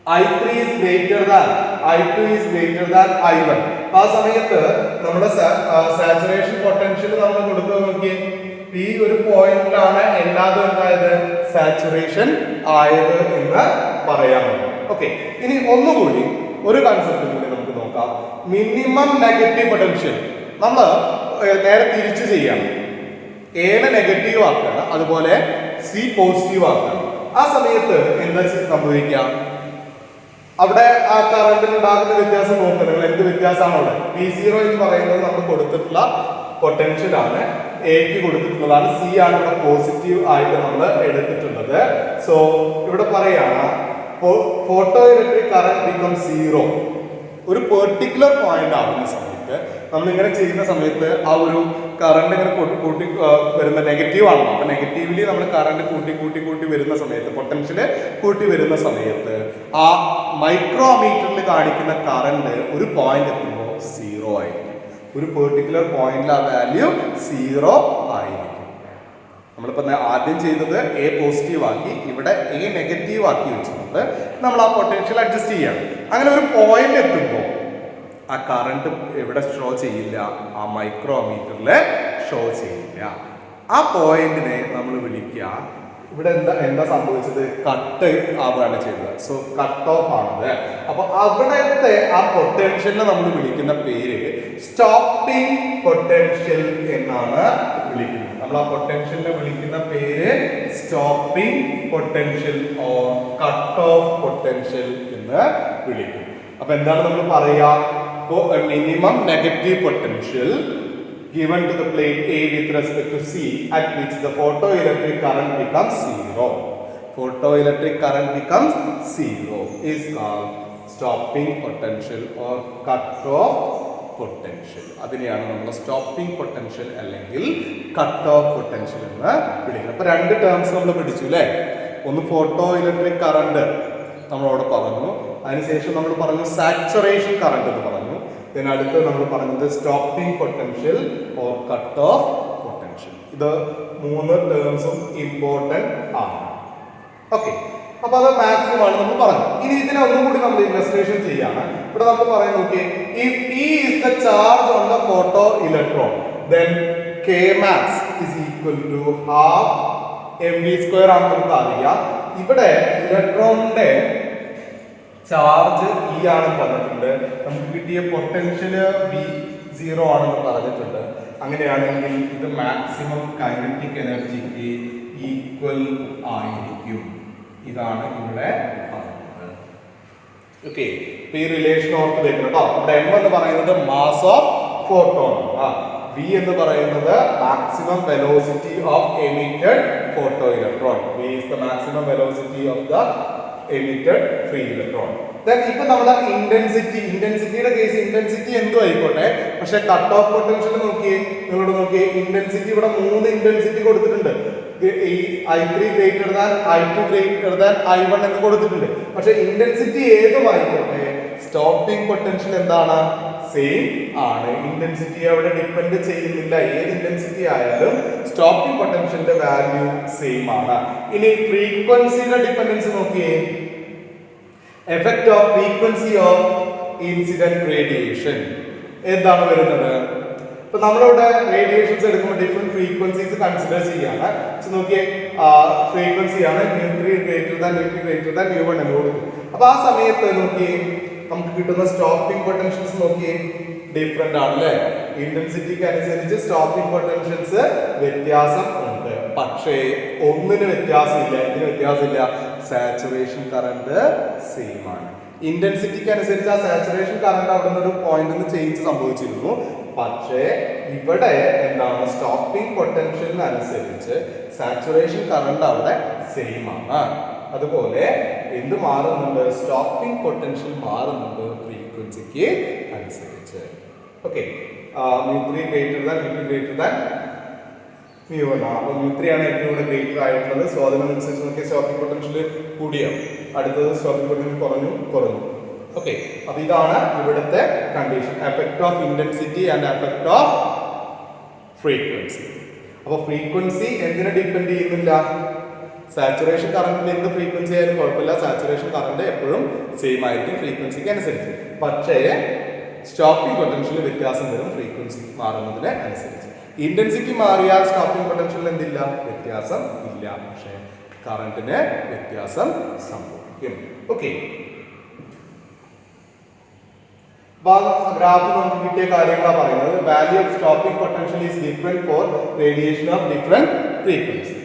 I3 is greater than I2 is greater than I1. ആ സമയത്ത് നമ്മുടെ സാച്ചുറേഷൻ പൊട്ടൻഷ്യൽ നമ്മൾ കൊടുത്തു നോക്കിയേ ഈ ഒരു പോയിന്റിലാണ് എല്ലാതും എന്തായത് സാച്ചുറേഷൻ ആയത് എന്ന് പറയാൻ പറ്റും. ഓക്കെ, ഇനി ഒന്നുകൂടി ഒരു കൺസെപ്റ്റ് കൂടി നമുക്ക് നോക്കാം. മിനിമം നെഗറ്റീവ് പൊട്ടൻഷ്യൽ നമ്മൾ നേരെ തിരിച്ചു ചെയ്യണം. എനെ നെഗറ്റീവ് ആക്കണം, അതുപോലെ സി പോസിറ്റീവ് ആക്കണം. ആ സമയത്ത് എന്താ സംഭവിക്കാം? അവിടെ ആ കറണ്ടിൽ ഉണ്ടാകുന്ന വ്യത്യാസം നോക്കുക. നിങ്ങൾ എന്ത് വ്യത്യാസമാണ് അവിടെ? V0 എന്ന് പറയുന്നത് നമ്മൾ കൊടുത്തിട്ടുള്ള പൊട്ടൻഷ്യൽ ആണ്, എക്ക് കൊടുത്തിട്ടുള്ളതാണ്. സി ആണ് ഇവിടെ പോസിറ്റീവ് ആയിട്ട് നമ്മൾ എടുത്തിട്ടുള്ളത്. സോ ഇവിടെ പറയാണ് ഫോട്ടോ ഇലക്ട്രിക് കറന്റ് ബിക്കം 0 ഒരു പെർട്ടിക്കുലർ പോയിന്റ് ആകുന്ന സമയത്ത് നമ്മൾ ഇങ്ങനെ ചെയ്യുന്ന സമയത്ത് ആ ഒരു കറണ്ട് ഇങ്ങനെ കൂട്ടി വരുന്ന നെഗറ്റീവ് ആണല്ലോ. അപ്പൊ നെഗറ്റീവ്ലി നമ്മൾ കറണ്ട് കൂട്ടി വരുന്ന സമയത്ത്, പൊട്ടൻഷ്യല് കൂട്ടി വരുന്ന സമയത്ത് ആ മൈക്രോമീറ്ററിൽ കാണിക്കുന്ന കറണ്ട് ഒരു പോയിന്റ് എത്തുമ്പോൾ 0 ആയിരിക്കും. ഒരു പെർട്ടിക്കുലർ പോയിന്റിൽ ആ വാല്യൂ 0 ആയിരിക്കും. നമ്മളിപ്പോ ആദ്യം ചെയ്തത് എ പോസിറ്റീവ് ആക്കി, ഇവിടെ എ നെഗറ്റീവ് ആക്കി വെച്ചിട്ടുണ്ട്. നമ്മൾ ആ പൊട്ടൻഷ്യൽ അഡ്ജസ്റ്റ് ചെയ്യണം. അങ്ങനെ ഒരു പോയിന്റ് എത്തുമ്പോൾ ആ കറണ്ട് എവിടെ ഷോ ചെയ്യില്ല, ആ മൈക്രോമീറ്ററിൽ ഷോ ചെയ്യില്ല. ആ പോയിന്റിനെ നമ്മൾ വിളിക്കുക, ഇവിടെ എന്താ സംഭവിച്ചത്? കട്ട് ആവുകയാണ് ചെയ്തത്. സോ കട്ട് ഓഫ് ആണത്. അപ്പൊ അവിടത്തെ ആ പൊട്ടൻഷ്യലിനെ നമ്മൾ വിളിക്കുന്ന പേര് സ്റ്റോപ്പിംഗ് പൊട്ടൻഷ്യൽ എന്നാണ് വിളിക്കുന്നത്. നമ്മൾ ആ പൊട്ടൻഷ്യലിനെ വിളിക്കുന്ന പേര് stopping potential or cut off potential എന്ന് വിളിക്കും. അപ്പൊ എന്താണ് നമ്മൾ പറയുക? Minimum negative potential given to the plate A with respect to C at which the photoelectric current becomes 0. Photoelectric current becomes 0 is called stopping potential or cut-off potential. അതിനെയാണ് നമ്മൾ stopping potential അല്ലെങ്കിൽ cut off potential എന്ന് വിളിക്കുന്നത്. അപ്പൊ രണ്ട് terms നമ്മൾ പിടിച്ചു അല്ലേ? ഒന്ന് ഫോട്ടോ ഇലക്ട്രിക് കറണ്ട് നമ്മളവിടെ പറഞ്ഞു, അതിനുശേഷം നമ്മൾ പറഞ്ഞു സാച്ചുറേഷൻ കറണ്ട് എന്ന് പറഞ്ഞു. അടുത്ത് നമ്മൾ പറഞ്ഞത് stopping potential or cut off potential. ഇത് മൂന്ന് ടേംസും ഇമ്പോർട്ടന്റ് ആണ്. ഓക്കെ, അപ്പൊ അത് മാക്സിമം ആണ് നമ്മൾ പറഞ്ഞു. ഇനി ഇതിനെ ഒന്നും കൂടി നമ്മൾ ഇൻവെസ്റ്റിഗേഷൻ ചെയ്യാണ്. ഇവിടെ നമ്മൾ പറയുന്നത് നോക്കിയേ, if E is the charge on the photo electron then K max is equal to half mv² ആണെന്ന് നമുക്ക് അറിയാം. ഇവിടെ ഇലക്ട്രോണിന്റെ ചാർജ് ഇ ആണെന്ന് പറഞ്ഞിട്ടുണ്ട്. നമുക്ക് കിട്ടിയ പൊട്ടൻഷ്യല് V0 ആണെന്ന് പറഞ്ഞിട്ടുണ്ട്. അങ്ങനെയാണെങ്കിൽ ഇത് മാക്സിമം കൈനറ്റിക് എനർജിക്ക് ഈക്വൽ ആയിരിക്കും. ഇതാണ് ഇവിടെ പറഞ്ഞത്. ഓക്കെ, ഈ റിലേഷൻ ഓർത്ത് വെക്കണം കേട്ടോ. ഇവിടെ M എന്ന് പറയുന്നത് മാസ് ഓഫ് ഫോട്ടോൺ, V എന്ന് പറയുന്നത് maximum velocity of emitted photo electron. V is the maximum velocity of the emitted free electron. Then ഇപ്പൊ നമ്മുടെ ഇന്റൻസിറ്റിയുടെ കേസ് ഇന്റൻസിറ്റി എന്തോ ആയിക്കോട്ടെ, പക്ഷെ കട്ട് ഓഫ് പൊട്ടൻഷ്യൽ നോക്കിയേ, നിങ്ങളോട് നോക്കിയേ, ഇന്റൻസിറ്റി ഇവിടെ 3 ഇന്റൻസിറ്റി കൊടുത്തിട്ടുണ്ട്. ഈ I3 greater than I2 greater than I1 എന്ന് കൊടുത്തിട്ടുണ്ട്. പക്ഷെ ഇന്റൻസിറ്റി ഏതുമായിക്കോട്ടെ സ്റ്റോപ്പിംഗ് പൊട്ടൻഷ്യൽ എന്താണ്? സെയിം ആണ്. ഇന്റൻസിറ്റി അവിടെ ഡിപ്പെൻഡ് ചെയ്യുന്നില്ല. ഏത് ഇന്റൻസിറ്റി ആയാലും സ്റ്റോപ്പിംഗ് പൊട്ടൻഷ്യലിന്റെ വാല്യൂ സെയിം ആണ്. ഇനി ഫ്രീക്വൻസിയുടെ ഡിപ്പെൻഡൻസ് നോക്കിയേ, effect of frequency of incident radiation എന്താണ് വരുന്നത്? ഇപ്പൊ നമ്മളിവിടെ റേഡിയേഷൻസ് എടുക്കുമ്പോൾ ഡിഫറെന്റ് ഫ്രീക്വൻസീസ് കൺസിഡർ ചെയ്യാണ്. നോക്കിയേ, ഫ്രീക്വൻസി ആണ് μ3 ഗ്രേറ്റർ ദാൻ μ2 ഗ്രേറ്റർ ദാൻ μ1 എന്ന് കൊടുക്കും. അപ്പൊ ആ സമയത്ത് നോക്കിയേ, നമുക്ക് കിട്ടുന്ന സ്റ്റോപ്പിംഗ് പൊട്ടൻഷ്യൽസ് നോക്കിയേ ഡിഫറെന്റ് ആണ് അല്ലേ? ഇന്റൻസിറ്റിക്ക് അനുസരിച്ച് സ്റ്റോപ്പിംഗ് പൊട്ടൻഷ്യൽസ് വ്യത്യാസം ഉണ്ട്. പക്ഷേ ഒന്നിന് വ്യത്യാസമില്ല. ഇതിന് വ്യത്യാസമില്ല, സാച്ചുറേഷൻ കറണ്ട് സെയിം ആണ്. ഇന്റൻസിറ്റിക്ക് അനുസരിച്ച് ആ സാച്ചുറേഷൻ കറണ്ട് അവിടെ നിന്ന് ഒരു പോയിന്റ് നിന്ന് ചേഞ്ച് സംഭവിച്ചിരുന്നു. പക്ഷേ ഇവിടെ എന്താണ്, സ്റ്റോപ്പിംഗ് പൊട്ടൻഷ്യലിന് അനുസരിച്ച് സാച്ചുറേഷൻ കറണ്ട് അവിടെ സെയിം ആണ്. അതുപോലെ എന്ത് മാറുന്നുണ്ട്? സ്റ്റോപ്പിംഗ് പൊട്ടൻഷ്യൽ മാറുന്നുണ്ട് ഫ്രീക്വൻസിക്ക് അനുസരിച്ച്. Okay, μ3 greater than μ2 greater than μ1 ആണ്. അപ്പോൾ μ3 ആണ് ഏറ്റവും കൂടുതൽ ഗ്രേറ്റർ ആയിട്ടുള്ളത്. സോ അതിനനുസരിച്ച് നോക്കിയാൽ സ്റ്റോപ്പിംഗ് പൊട്ടൻഷ്യൽ കൂടിയോ, അടുത്തത് സ്റ്റോപ്പിംഗ് പൊട്ടൻഷ്യൽ കുറഞ്ഞു. ഓക്കെ, അപ്പൊ ഇതാണ് ഇവിടുത്തെ condition, effect of intensity and effect of frequency. അപ്പൊ ഫ്രീക്വൻസി എന്തിനെ ഡിപ്പെൻഡ് ചെയ്യുന്നില്ല? സാച്ചുറേഷൻ കറണ്ടിന് എന്ത് ഫ്രീക്വൻസി ആയാലും കുഴപ്പമില്ല, സാച്ചുറേഷൻ കറണ്ട് എപ്പോഴും സെയിം ആയിരിക്കും ഫ്രീക്വൻസിക്ക് അനുസരിച്ച്. പക്ഷേ സ്റ്റോപ്പിംഗ് പൊട്ടൻഷ്യൽ വ്യത്യാസം വരും ഫ്രീക്വൻസി മാറുന്നതിന് അനുസരിച്ച്. ഇന്റൻസിറ്റി മാറിയാൽ സ്റ്റോപ്പിംഗ് പൊട്ടൻഷ്യൽ എന്തില്ല, വ്യത്യാസം ഇല്ല, പക്ഷേ കറണ്ടിന് വ്യത്യാസം സംഭവിക്കും. ഓക്കെ, ഗ്രാഫ് നമുക്ക് കിട്ടിയ കാര്യങ്ങളാണ് പറയുന്നത്. Value of stopping potential is different for radiation of different frequency.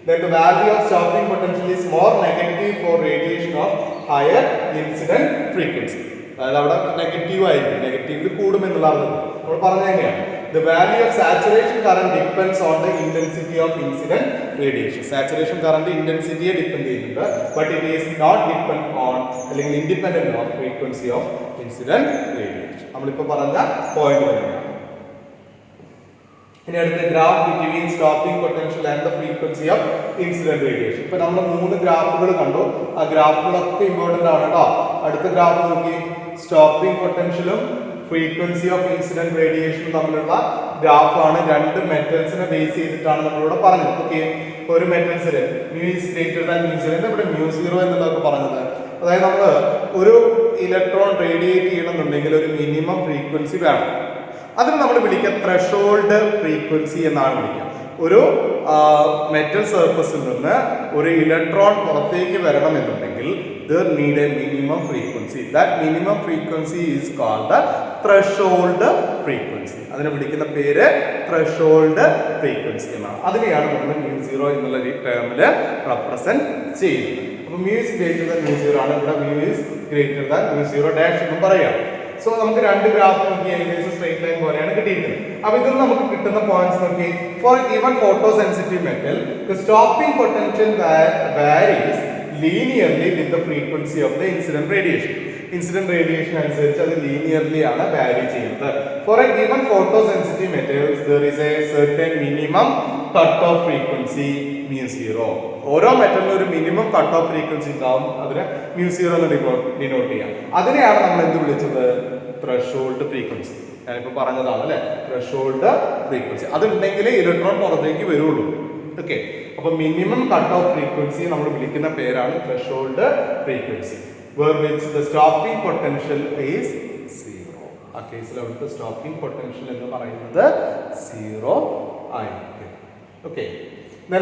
Then the value of stopping potential is more negative for radiation of higher incident frequency. അതായത് അവിടെ നെഗറ്റീവ് ആയിരിക്കും, നെഗറ്റീവിൽ കൂടുമെന്നുള്ളത് നമ്മൾ പറഞ്ഞു തന്നെയാണ്. The value of saturation current depends on the intensity of incident radiation. Saturation current intensity depend ചെയ്യുന്നുണ്ട്, but it is not depend on അല്ലെങ്കിൽ independent of frequency of incident radiation. നമ്മളിപ്പോൾ പറഞ്ഞ പോയിന്റ് തന്നെയാണ്. ഇനി അടുത്ത graph between stopping potential and the frequency of incident radiation. ഇപ്പൊ നമ്മൾ 3 ഗ്രാഫുകൾ കണ്ടു, ആ ഗ്രാഫുകളൊക്കെ ഇമ്പോർട്ടന്റ് ആണ് കേട്ടോ. അടുത്ത ഗ്രാഫ് നോക്കി, സ്റ്റോപ്പിംഗ് പൊട്ടൻഷ്യലും ഫ്രീക്വൻസി ഓഫ് ഇൻസിഡന്റ് റേഡിയേഷനും തമ്മിലുള്ള ഗ്രാഫാണ്. 2 മെറ്റൽസിനെ ബേസ് ചെയ്തിട്ടാണ് നമ്മളിവിടെ പറഞ്ഞത്. ഓക്കെ, ഒരു മെറ്റൽസിൽ mu is greater than mu 0, ഇവിടെ mu 0 എന്നുള്ളതൊക്കെ പറഞ്ഞത്. അതായത് നമ്മൾ ഒരു ഇലക്ട്രോൺ റേഡിയേറ്റ് ചെയ്യണമെന്നുണ്ടെങ്കിൽ ഒരു മിനിമം ഫ്രീക്വൻസി വേണം. അതിന് നമ്മൾ വിളിക്കുക ത്രെഷോൾഡ് ഫ്രീക്വൻസി എന്നാണ് വിളിക്കുക. ഒരു മെറ്റൽ സർഫസിൽ നിന്ന് ഒരു ഇലക്ട്രോൺ പുറത്തേക്ക് വരണമെന്നുണ്ടെങ്കിൽ there need a minimum frequency. That minimum frequency is called the threshold frequency. അതിനെ വിളിക്കുന്ന പേര് threshold frequency എന്നാണ്. അതിനെയാണ് നമ്മൾ mu 0 എന്നുള്ള ടേമിൽ റെപ്രസെന്റ് ചെയ്യുന്നത്. അപ്പോൾ mu is greater than mu 0 ആണ്, ഇവിടെ mu is greater than mu 0 dash എന്ന് പറയാം. സോ നമുക്ക് 2 ഗ്രാഫ് നോക്കി ഏകദേശം സ്ട്രെയിറ്റ് ലൈൻ പോലെയാണ് കിട്ടിയിരിക്കുന്നത്. അപ്പോൾ ഇതിൽ നമുക്ക് കിട്ടുന്ന പോയിന്റ്സ് നോക്കി, for given photo sensitive metal the stopping potential varies linearly with the frequency of the incident radiation. Incident radiation അനുസരിച്ച് അത് ലീനിയർലി ആണ് വാരി ചെയ്യുന്നത്. For a given photo sensitive metals there is a certain minimum cut off frequency mu 0. ഓരോ മെറ്റലിനും ഒരു minimum cut off frequency ഉണ്ടാവും, അതിനെ mu 0 എന്ന് denote ചെയ്യാം. അതിനെയാണ് നമ്മൾ എന്ത് വിളിച്ചത്, ത്രെഷോൾഡ് ഫ്രീക്വൻസി. ഞാനിപ്പോൾ പറഞ്ഞതാണ് അല്ലെ, ത്രെഷോൾഡ് ഫ്രീക്വൻസി. അതുണ്ടെങ്കിലേ ഇലക്ട്രോൺ പുറത്തേക്ക് വരുള്ളൂ. ഓക്കെ, അപ്പൊ മിനിമം കട്ട് ഓഫ് ഫ്രീക്വൻസി നമ്മൾ വിളിക്കുന്ന പേരാണ് threshold frequency, where which the stopping potential is 0. ആ കേസിൽ അവിടുത്തെ സ്റ്റോപ്പിംഗ് പൊട്ടൻഷ്യൽ എന്ന് പറയുന്നത് 0 ആയിരിക്കും. ഓക്കെ,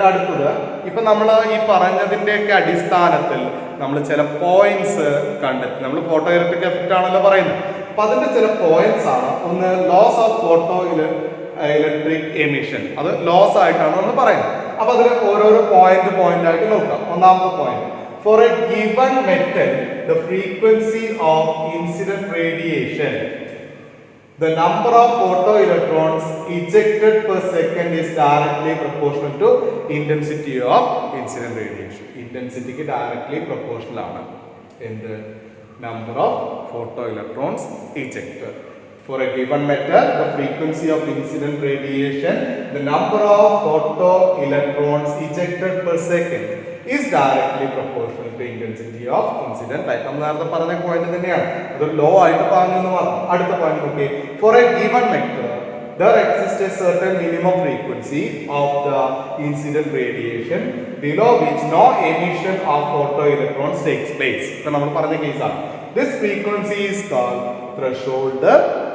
അടുത്തത് ഇപ്പൊ നമ്മൾ ഈ പറഞ്ഞതിന്റെയൊക്കെ അടിസ്ഥാനത്തിൽ നമ്മൾ ചില പോയിന്റ്സ് കണ്ടെത്തി. നമ്മൾ ഫോട്ടോ ഇലക്ട്രിക് എഫക്റ്റ് ആണല്ലോ പറയുന്നത്. അപ്പൊ അതിന്റെ ചില പോയിന്റ്സ് ആണ്. ഒന്ന് laws of photo electric emission, അത് ലോസ് ആയിട്ടാണ് നമ്മൾ പറയുന്നത്. അപ്പൊ അതിൽ ഓരോരോ പോയിന്റ് ആയിട്ട് നോക്കാം. ഒന്നാമത്തെ point, for a given metal the frequency of incident radiation, the number of photoelectrons ejected per second is directly proportional to intensity of incident radiation. Intensity ക്ക് directly proportional ആണ് എന്ത്, number of photoelectrons ejected. For a given metal, the frequency of incident radiation, the number of photoelectrons ejected per second is directly proportional to intensity of incident light. നമ്മൾ നേരത്തെ പറഞ്ഞ point തന്നെയാണ്, അത് law ആയിട്ട് പറഞ്ഞു മാത്രം. അടുത്ത പോയിന്റ് നോക്കി, for a given metal there exists a certain minimum frequency of the incident radiation below which no emission of photoelectrons takes place. ഇപ്പൊ നമ്മൾ പറഞ്ഞ കേസാണ്. This frequency is called threshold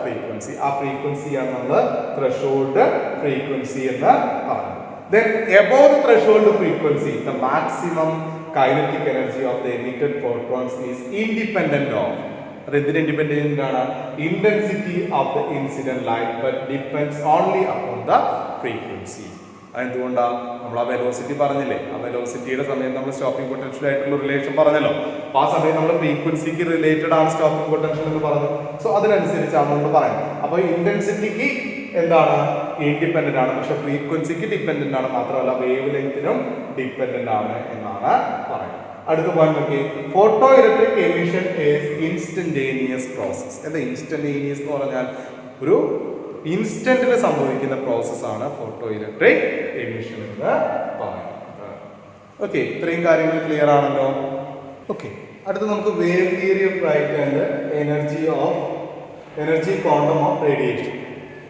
frequency. ആ frequency ആണ് നമ്മൾ threshold frequency എന്ന് പറയുന്നത്. Then above the threshold frequency, the maximum kinetic energy of the emitted photons is independent of, അത് എന്തിന് ഇൻഡിപെൻഡന്റ് ആണ്, intensity of the incident light, but depends only upon the frequency. അതെന്തുകൊണ്ടാണ്, നമ്മൾ ആ വെലോസിറ്റി പറഞ്ഞില്ലേ, ആ വെലോസിറ്റിയുടെ സമയത്ത് നമ്മൾ സ്റ്റോപ്പിംഗ് പൊട്ടൻഷ്യൽ ആയിട്ടുള്ള റിലേഷൻ പറഞ്ഞല്ലോ. അപ്പൊ ആ സമയം നമ്മൾ ഫ്രീക്വൻസിക്ക് റിലേറ്റഡ് ആണ് സ്റ്റോപ്പിംഗ് പൊട്ടൻഷ്യൽ എന്ന് പറഞ്ഞു. സോ അതിനനുസരിച്ചാണ് നമ്മൾ പറയുന്നത്. അപ്പൊ ഇന്റൻസിറ്റിക്ക് എന്താണ്, ഇൻഡിപെൻഡന്റ് ആണ്, പക്ഷെ ഫ്രീക്വൻസിക്ക് ഡിപെൻഡന്റ് ആണ്. മാത്രമല്ല വേവ് ലെങ്തിനും ഡിപെൻഡന്റ് ആണ് എന്നാണ് പറയുന്നത്. അടുത്ത പോയിന്റ് നോക്കി, photo electric emission is instantaneous process. എന്താ ഇൻസ്റ്റന്റേനിയസ് എന്ന് പറഞ്ഞാൽ ഒരു ഇൻസ്റ്റന്റിൽ സംഭവിക്കുന്ന പ്രോസസ്സാണ് ഫോട്ടോ ഇലക്ട്രിക് എമിഷൻ എന്ന് പറയുന്നത്. ഓക്കെ, ഇത്രയും കാര്യങ്ങൾ ക്ലിയർ ആണല്ലോ. ഓക്കെ, അടുത്ത് നമുക്ക് wave theory of light and energy quantum of radiation.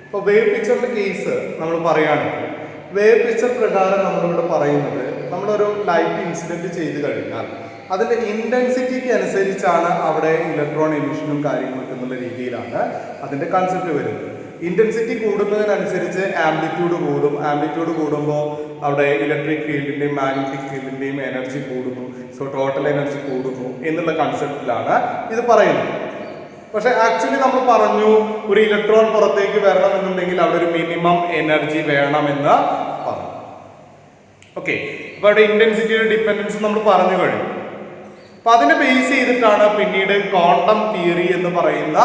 ഇപ്പോൾ വേവ് പിക്ചറിന്റെ കേസ് നമ്മൾ പറയുകയാണെങ്കിൽ വേവ് പിക്ചർ പ്രകാരം നമ്മളിവിടെ പറയുന്നത് നമ്മളൊരു ലൈറ്റ് ഇൻസിഡൻറ്റ് ചെയ്ത് കഴിഞ്ഞാൽ അതിൻ്റെ ഇൻറ്റൻസിറ്റിക്ക് അനുസരിച്ചാണ് അവിടെ ഇലക്ട്രോൺ എമിഷനും കാര്യങ്ങളൊക്കെ എന്നുള്ള രീതിയിലാണ് അതിൻ്റെ കൺസെപ്റ്റ് വരുന്നത്. ഇൻറ്റൻസിറ്റി കൂടുന്നതിനനുസരിച്ച് ആംപ്ലിറ്റ്യൂഡ് കൂടും. ആംപ്ലിറ്റ്യൂഡ് കൂടുമ്പോൾ അവിടെ ഇലക്ട്രിക് ഫീൽഡിൻ്റെയും മാഗ്നറ്റിക് ഫീൽഡിൻ്റെയും എനർജി കൂടുന്നു. സോ ടോട്ടൽ എനർജി കൂടുന്നു എന്നുള്ള കൺസെപ്റ്റിലാണ് ഇത് പറയുന്നത്. പക്ഷെ ആക്ച്വലി നമ്മൾ പറഞ്ഞു ഒരു ഇലക്ട്രോൺ പുറത്തേക്ക് വരണമെന്നുണ്ടെങ്കിൽ അവിടെ ഒരു മിനിമം എനർജി വേണമെന്ന് പറഞ്ഞു. ഓക്കെ, അപ്പോൾ അവിടെ ഇൻറ്റൻസിറ്റിയുടെ ഡിപ്പെൻഡൻസ് നമ്മൾ പറഞ്ഞു കഴിഞ്ഞു. അപ്പൊ അതിനെ ബേസ് ചെയ്തിട്ടാണ് പിന്നീട് ക്വാണ്ടം തിയറി എന്ന് പറയുന്ന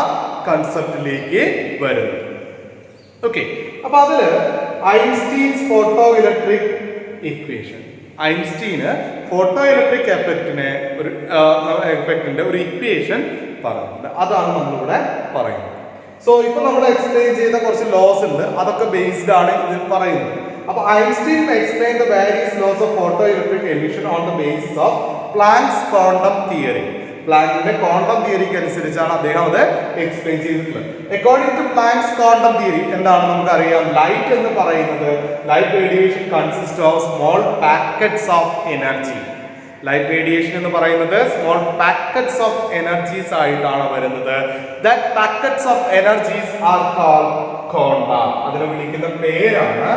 കൺസെപ്റ്റിലേക്ക് വരുന്നത്. ഓക്കെ, അപ്പൊ അതില് ഐൻസ്റ്റീൻസ് ഫോട്ടോ ഇലക്ട്രിക് ഇക്വേഷൻ, ഐൻസ്റ്റീന് ഫോട്ടോ ഇലക്ട്രിക് എഫക്റ്റിന്റെ ഒരു ഇക്വേഷൻ പറയുന്നുണ്ട്. അതാണ് നമ്മളിവിടെ പറയുന്നത്. സോ ഇപ്പൊ നമ്മൾ എക്സ്പ്ലെയിൻ ചെയ്ത കുറച്ച് ലോസ് ഉണ്ട്, അതൊക്കെ ബേസ്ഡ് ആണ് ഇതിൽ പറയുന്നത്. അപ്പൊ Einstein explain the various laws of photo electric emission on the basis of Planck's quantum theory. പ്ലാങ്കിന്റെ ക്വാണ്ടം തിയറിക്ക് അനുസരിച്ചാണ് അദ്ദേഹം അത് എക്സ്പ്ലെയിൻ ചെയ്തിട്ടുള്ളത്. According to Planck's quantum theory എന്താണ് നമുക്കറിയാം, ലൈറ്റ് എന്ന് പറയുന്നത്, light radiation consist of small packets of energy. Light radiation എന്ന് പറയുന്നത് സ്മോൾ പാക്കറ്റ്സ് ഓഫ് എനർജീസ് ആയിട്ടാണ് വരുന്നത്. That packets of energies are called quanta. അതിനെ വിളിക്കുന്ന പേരാണ്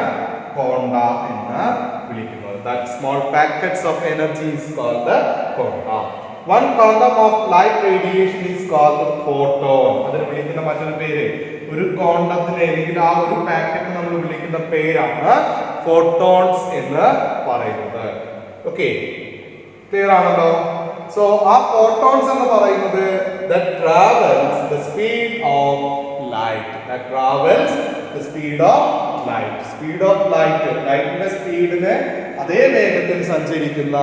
ക്വാണ്ട എന്ന് വിളിക്കുന്നത്. That small packets of energy is called the quanta. One quantum of light radiation is called the photon. അതിനെ വിളിക്കുന്ന മറ്റൊരു പേര്, ഒരു ക്വാണ്ടത്തിനെ അല്ലെങ്കിൽ ആ ഒരു പാക്കറ്റ് നമ്മൾ വിളിക്കുന്ന പേരാണ് ഫോട്ടോൺസ് എന്ന് പറയുന്നത്. ഓക്കെ, ക്ലിയർ ആണല്ലോ? സോ ആ ഫോട്ടോൺസ് എന്ന് പറയുന്നത് that travels the speed of light. That travels the speed of light. Speed of light, ലൈറ്റിന്റെ സ്പീഡിന് അതേ വേഗത്തിൽ സഞ്ചരിക്കുന്ന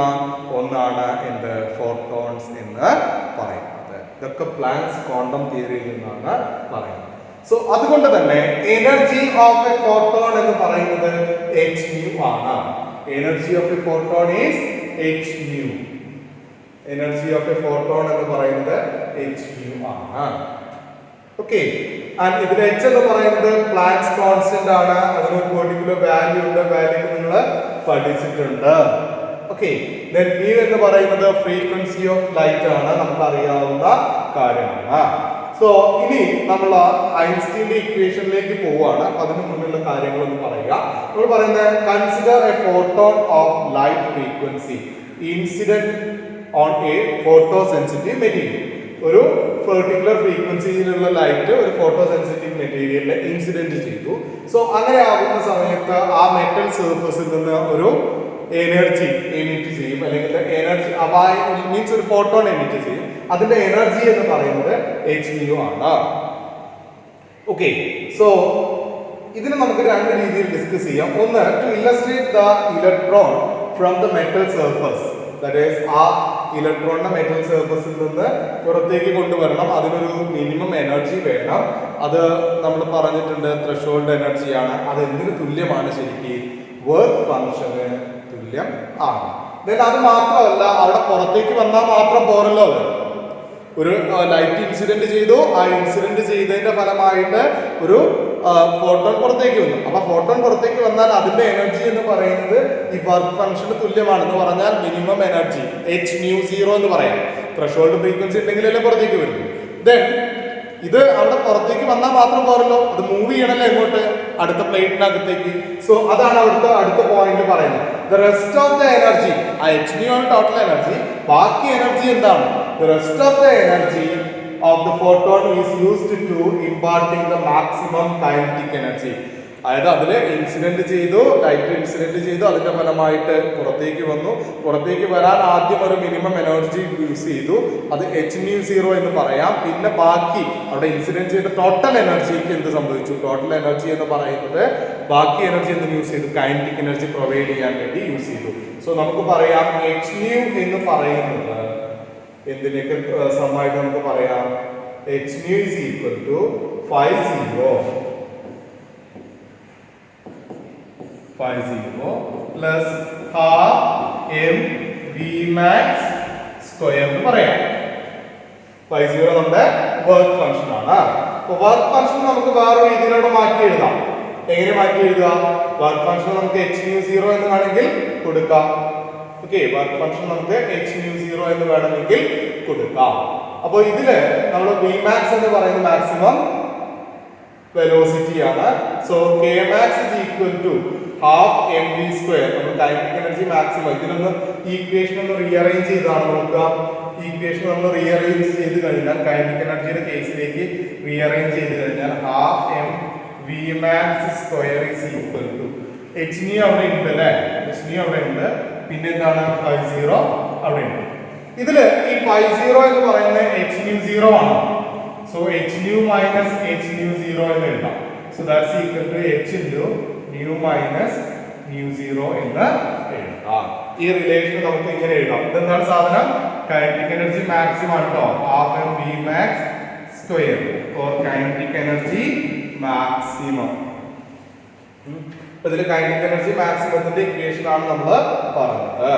ഒന്നാണ് എന്ത്, ഫോട്ടോൺസ് എന്ന് പറയുന്നത്. ഇതൊക്കെ പ്ലാങ്ക്സ് ക്വാണ്ടം തിയറിയിൽ നിന്നാണ് പറയുന്നത്. സോ അതുകൊണ്ട് തന്നെ എനർജി ഓഫ് എ ഫോട്ടോൺ എന്ന് പറയുന്നത് hν ആണ്. Energy of a photon is hν. Energy of a photon എന്ന് പറയുന്നത് hν ആണ്. ഓക്കെ, ആൻഡ് ഇതിൽ h എന്ന് പറയുന്നത് പ്ലാങ്ക്സ് കോൺസ്റ്റന്റ് ആണ്. അതിന് ഒരു പെർട്ടിക്കുലർ വാല്യൂ ഉണ്ട്, വാല്യൂ നിങ്ങൾ പഠിച്ചിട്ടുണ്ട്. ഓക്കെ, then v എന്ന് പറയുന്നത് ഫ്രീക്വൻസി ഓഫ് ലൈറ്റ് ആണ്, നമുക്ക് അറിയാവുന്ന കാര്യമാണ്. സോ ഇനി നമ്മൾ ഐൻസ്റ്റീന്റെ ഇക്വേഷനിലേക്ക് പോവാണ്. അതിന് മുന്നിലുള്ള കാര്യങ്ങളൊന്നും പറയുക. നമ്മൾ പറയുന്നത് consider A photon of light frequency incident on A photo sensitive material. ഒരു പെർട്ടിക്കുലർ ഫ്രീക്വൻസിയിലുള്ള ലൈറ്റ് ഒരു ഫോട്ടോ സെൻസിറ്റീവ് മെറ്റീരിയലിൽ ഇൻസിഡന്റ് ചെയ്തു. സോ അങ്ങനെ ആകുന്ന സമയത്ത് ആ മെറ്റൽ സർഫസിൽ നിന്ന് ഒരു എനർജി എമിറ്റ് ചെയ്യും, അല്ലെങ്കിൽ എനർജി മീൻസ് ഒരു ഫോട്ടോൺ എമിറ്റ് ചെയ്യും. അതിന്റെ എനർജി എന്ന് പറയുന്നത് hν ആണ്. ഓക്കെ, സോ ഇതിന് നമുക്ക് രണ്ട് രീതിയിൽ ഡിസ്കസ് ചെയ്യാം. ഒന്ന്, to illustrate the electron from the metal surface, that is ആ ഇലക്ട്രോണിന്റെ മെറ്റൽ സർഫസിൽ നിന്ന് പുറത്തേക്ക് കൊണ്ടുവരണം. അതിനൊരു മിനിമം എനർജി വേണം. അത് നമ്മൾ പറഞ്ഞിട്ടുണ്ട് ത്രെഷോൾഡ് എനർജിയാണ്. അത് എന്തിനു തുല്യമാണ്? ശരിക്കും വർക്ക് ഫംഗ്ഷന് തുല്യം ആണ്. അത് മാത്രമല്ല, അവിടെ പുറത്തേക്ക് വന്നാൽ മാത്രം പോരല്ലോ. അത് ഒരു ലൈറ്റ് ഇൻസിഡന്റ് ചെയ്തു, ആ ഇൻസിഡന്റ് ചെയ്തതിന്റെ ഫലമായിട്ട് ഒരു ഫോട്ടോൺ പുറത്തേക്ക് വന്നു. അപ്പൊ ഫോട്ടോൺ പുറത്തേക്ക് വന്നാൽ അതിന്റെ എനർജി എന്ന് പറയുന്നത് ഈ വർക്ക് ഫംഗ്ഷന് തുല്യമാണെന്ന് പറഞ്ഞാൽ മിനിമം എനർജി hν0 എന്ന് പറയാം. ത്രെഷോൾഡ് ഫ്രീക്വൻസി ഉണ്ടെങ്കിലല്ലേ പുറത്തേക്ക് വരുന്നു. ദെൻ ഇത് അവിടെ പുറത്തേക്ക് വന്നാൽ മാത്രം പോരല്ലോ, അത് മൂവ് ചെയ്യണല്ലോ എങ്ങോട്ട്, അടുത്ത പ്ലേറ്റിനകത്തേക്ക്. സോ അതാണ് അവിടുത്തെ അടുത്ത പോയിന്റ് പറയുന്നത്. The rest of the energy, ആ hν ആണ് ടോട്ടൽ എനർജി, ബാക്കി എനർജി എന്താണ്? The rest of the energy of the photon is used to imparting the maximum kinetic energy. അതായത് അതില് ഇൻസിഡന്റ് ചെയ്തു, ലൈറ്റ് ഇൻസിഡന്റ് ചെയ്തു, അതിന്റെ ഫലമായിട്ട് പുറത്തേക്ക് വന്നു. പുറത്തേക്ക് വരാൻ ആദ്യം ഒരു മിനിമം എനർജി യൂസ് ചെയ്തു, അത് hν0 എന്ന് പറയാം. പിന്നെ ബാക്കി അവിടെ ഇൻസിഡന്റ് ചെയ്ത ടോട്ടൽ എനർജിക്ക് എന്ത് സംഭവിച്ചു? ടോട്ടൽ എനർജി എന്ന് പറയുന്നത് ബാക്കി എനർജി എന്തിനു യൂസ് ചെയ്തു? കൈനറ്റിക് എനർജി പ്രൊവൈഡ് ചെയ്യാൻ വേണ്ടി യൂസ് ചെയ്തു. സോ നമുക്ക് പറയാം hν എന്ന് പറയുന്നത് എന്തിനൊക്കെ സമായിട്ട് നമുക്ക് പറയാം, hν is equal to 50 plus half m v max square എന്ന് പറയാം. 50 നമ്മുടെ വർക്ക് ഫംഗ്ഷൻ ആണ്. അപ്പോൾ വർക്ക് ഫംഗ്ഷൻ നമുക്ക് വേറെ രീതിയിലൂടെ മാറ്റി എഴുതാം. എങ്ങനെ മാറ്റി എഴുതുക? വർക്ക് ഫംഗ്ഷൻ നമുക്ക് h0 എന്ന് വേണമെങ്കിൽ കൊടുക്കാം. ഓക്കെ, വർക്ക് ഫംഗ്ഷൻ നമുക്ക് h0 എന്ന് വേണമെങ്കിൽ കൊടുക്കാം. അപ്പോൾ ഇതില് നമ്മൾ Vmax എന്ന് പറയുന്ന മാക്സിമം വെലോസിറ്റി ആണ്. So Kmax is equal to half mv square. നമ്മൾ കൈനറ്റിക് എനർജി മാക്സിമം ഇതിനൊന്ന് ഈക്വേഷൻ ഒന്ന് റീഅറേഞ്ച് ചെയ്താണ് നോക്കുക. ഈക്വേഷൻ നമ്മൾ റീഅറേഞ്ച് ചെയ്ത് കഴിഞ്ഞാൽ കൈനറ്റിക് എനർജിയുടെ കേസിലേക്ക് റീഅറേഞ്ച് ചെയ്ത് കഴിഞ്ഞാൽ half m Vmax square is equal to hν അവിടെ ഉണ്ട് അല്ലേ, hν അവിടെ ഉണ്ട്, പിന്നെ എന്താണ് φ0 അവിടെ ഉണ്ട്. ഇതില് ഈ φ0 എന്ന് പറയുന്നത് hν0 ആണ്. So hν minus hν0 എന്ന് എഴുതാം. So that's equal to h into nu minus nu0 എന്ന് എഴുതാം. ഈ റിലേഷൻ നമുക്ക് ഇങ്ങനെ എഴുതാം. ഇതെന്താണ് സാധനം? കൈനറ്റിക് എനർജി മാക്സിമം ആണ് കേട്ടോ. half m Vmax square or kinetic energy maximum. ഇതിൽ കൈനറ്റിക് എനർജി മാക്സിമത്തിന്റെ ഇക്വേഷൻ ആണ് നമ്മൾ പറഞ്ഞത്.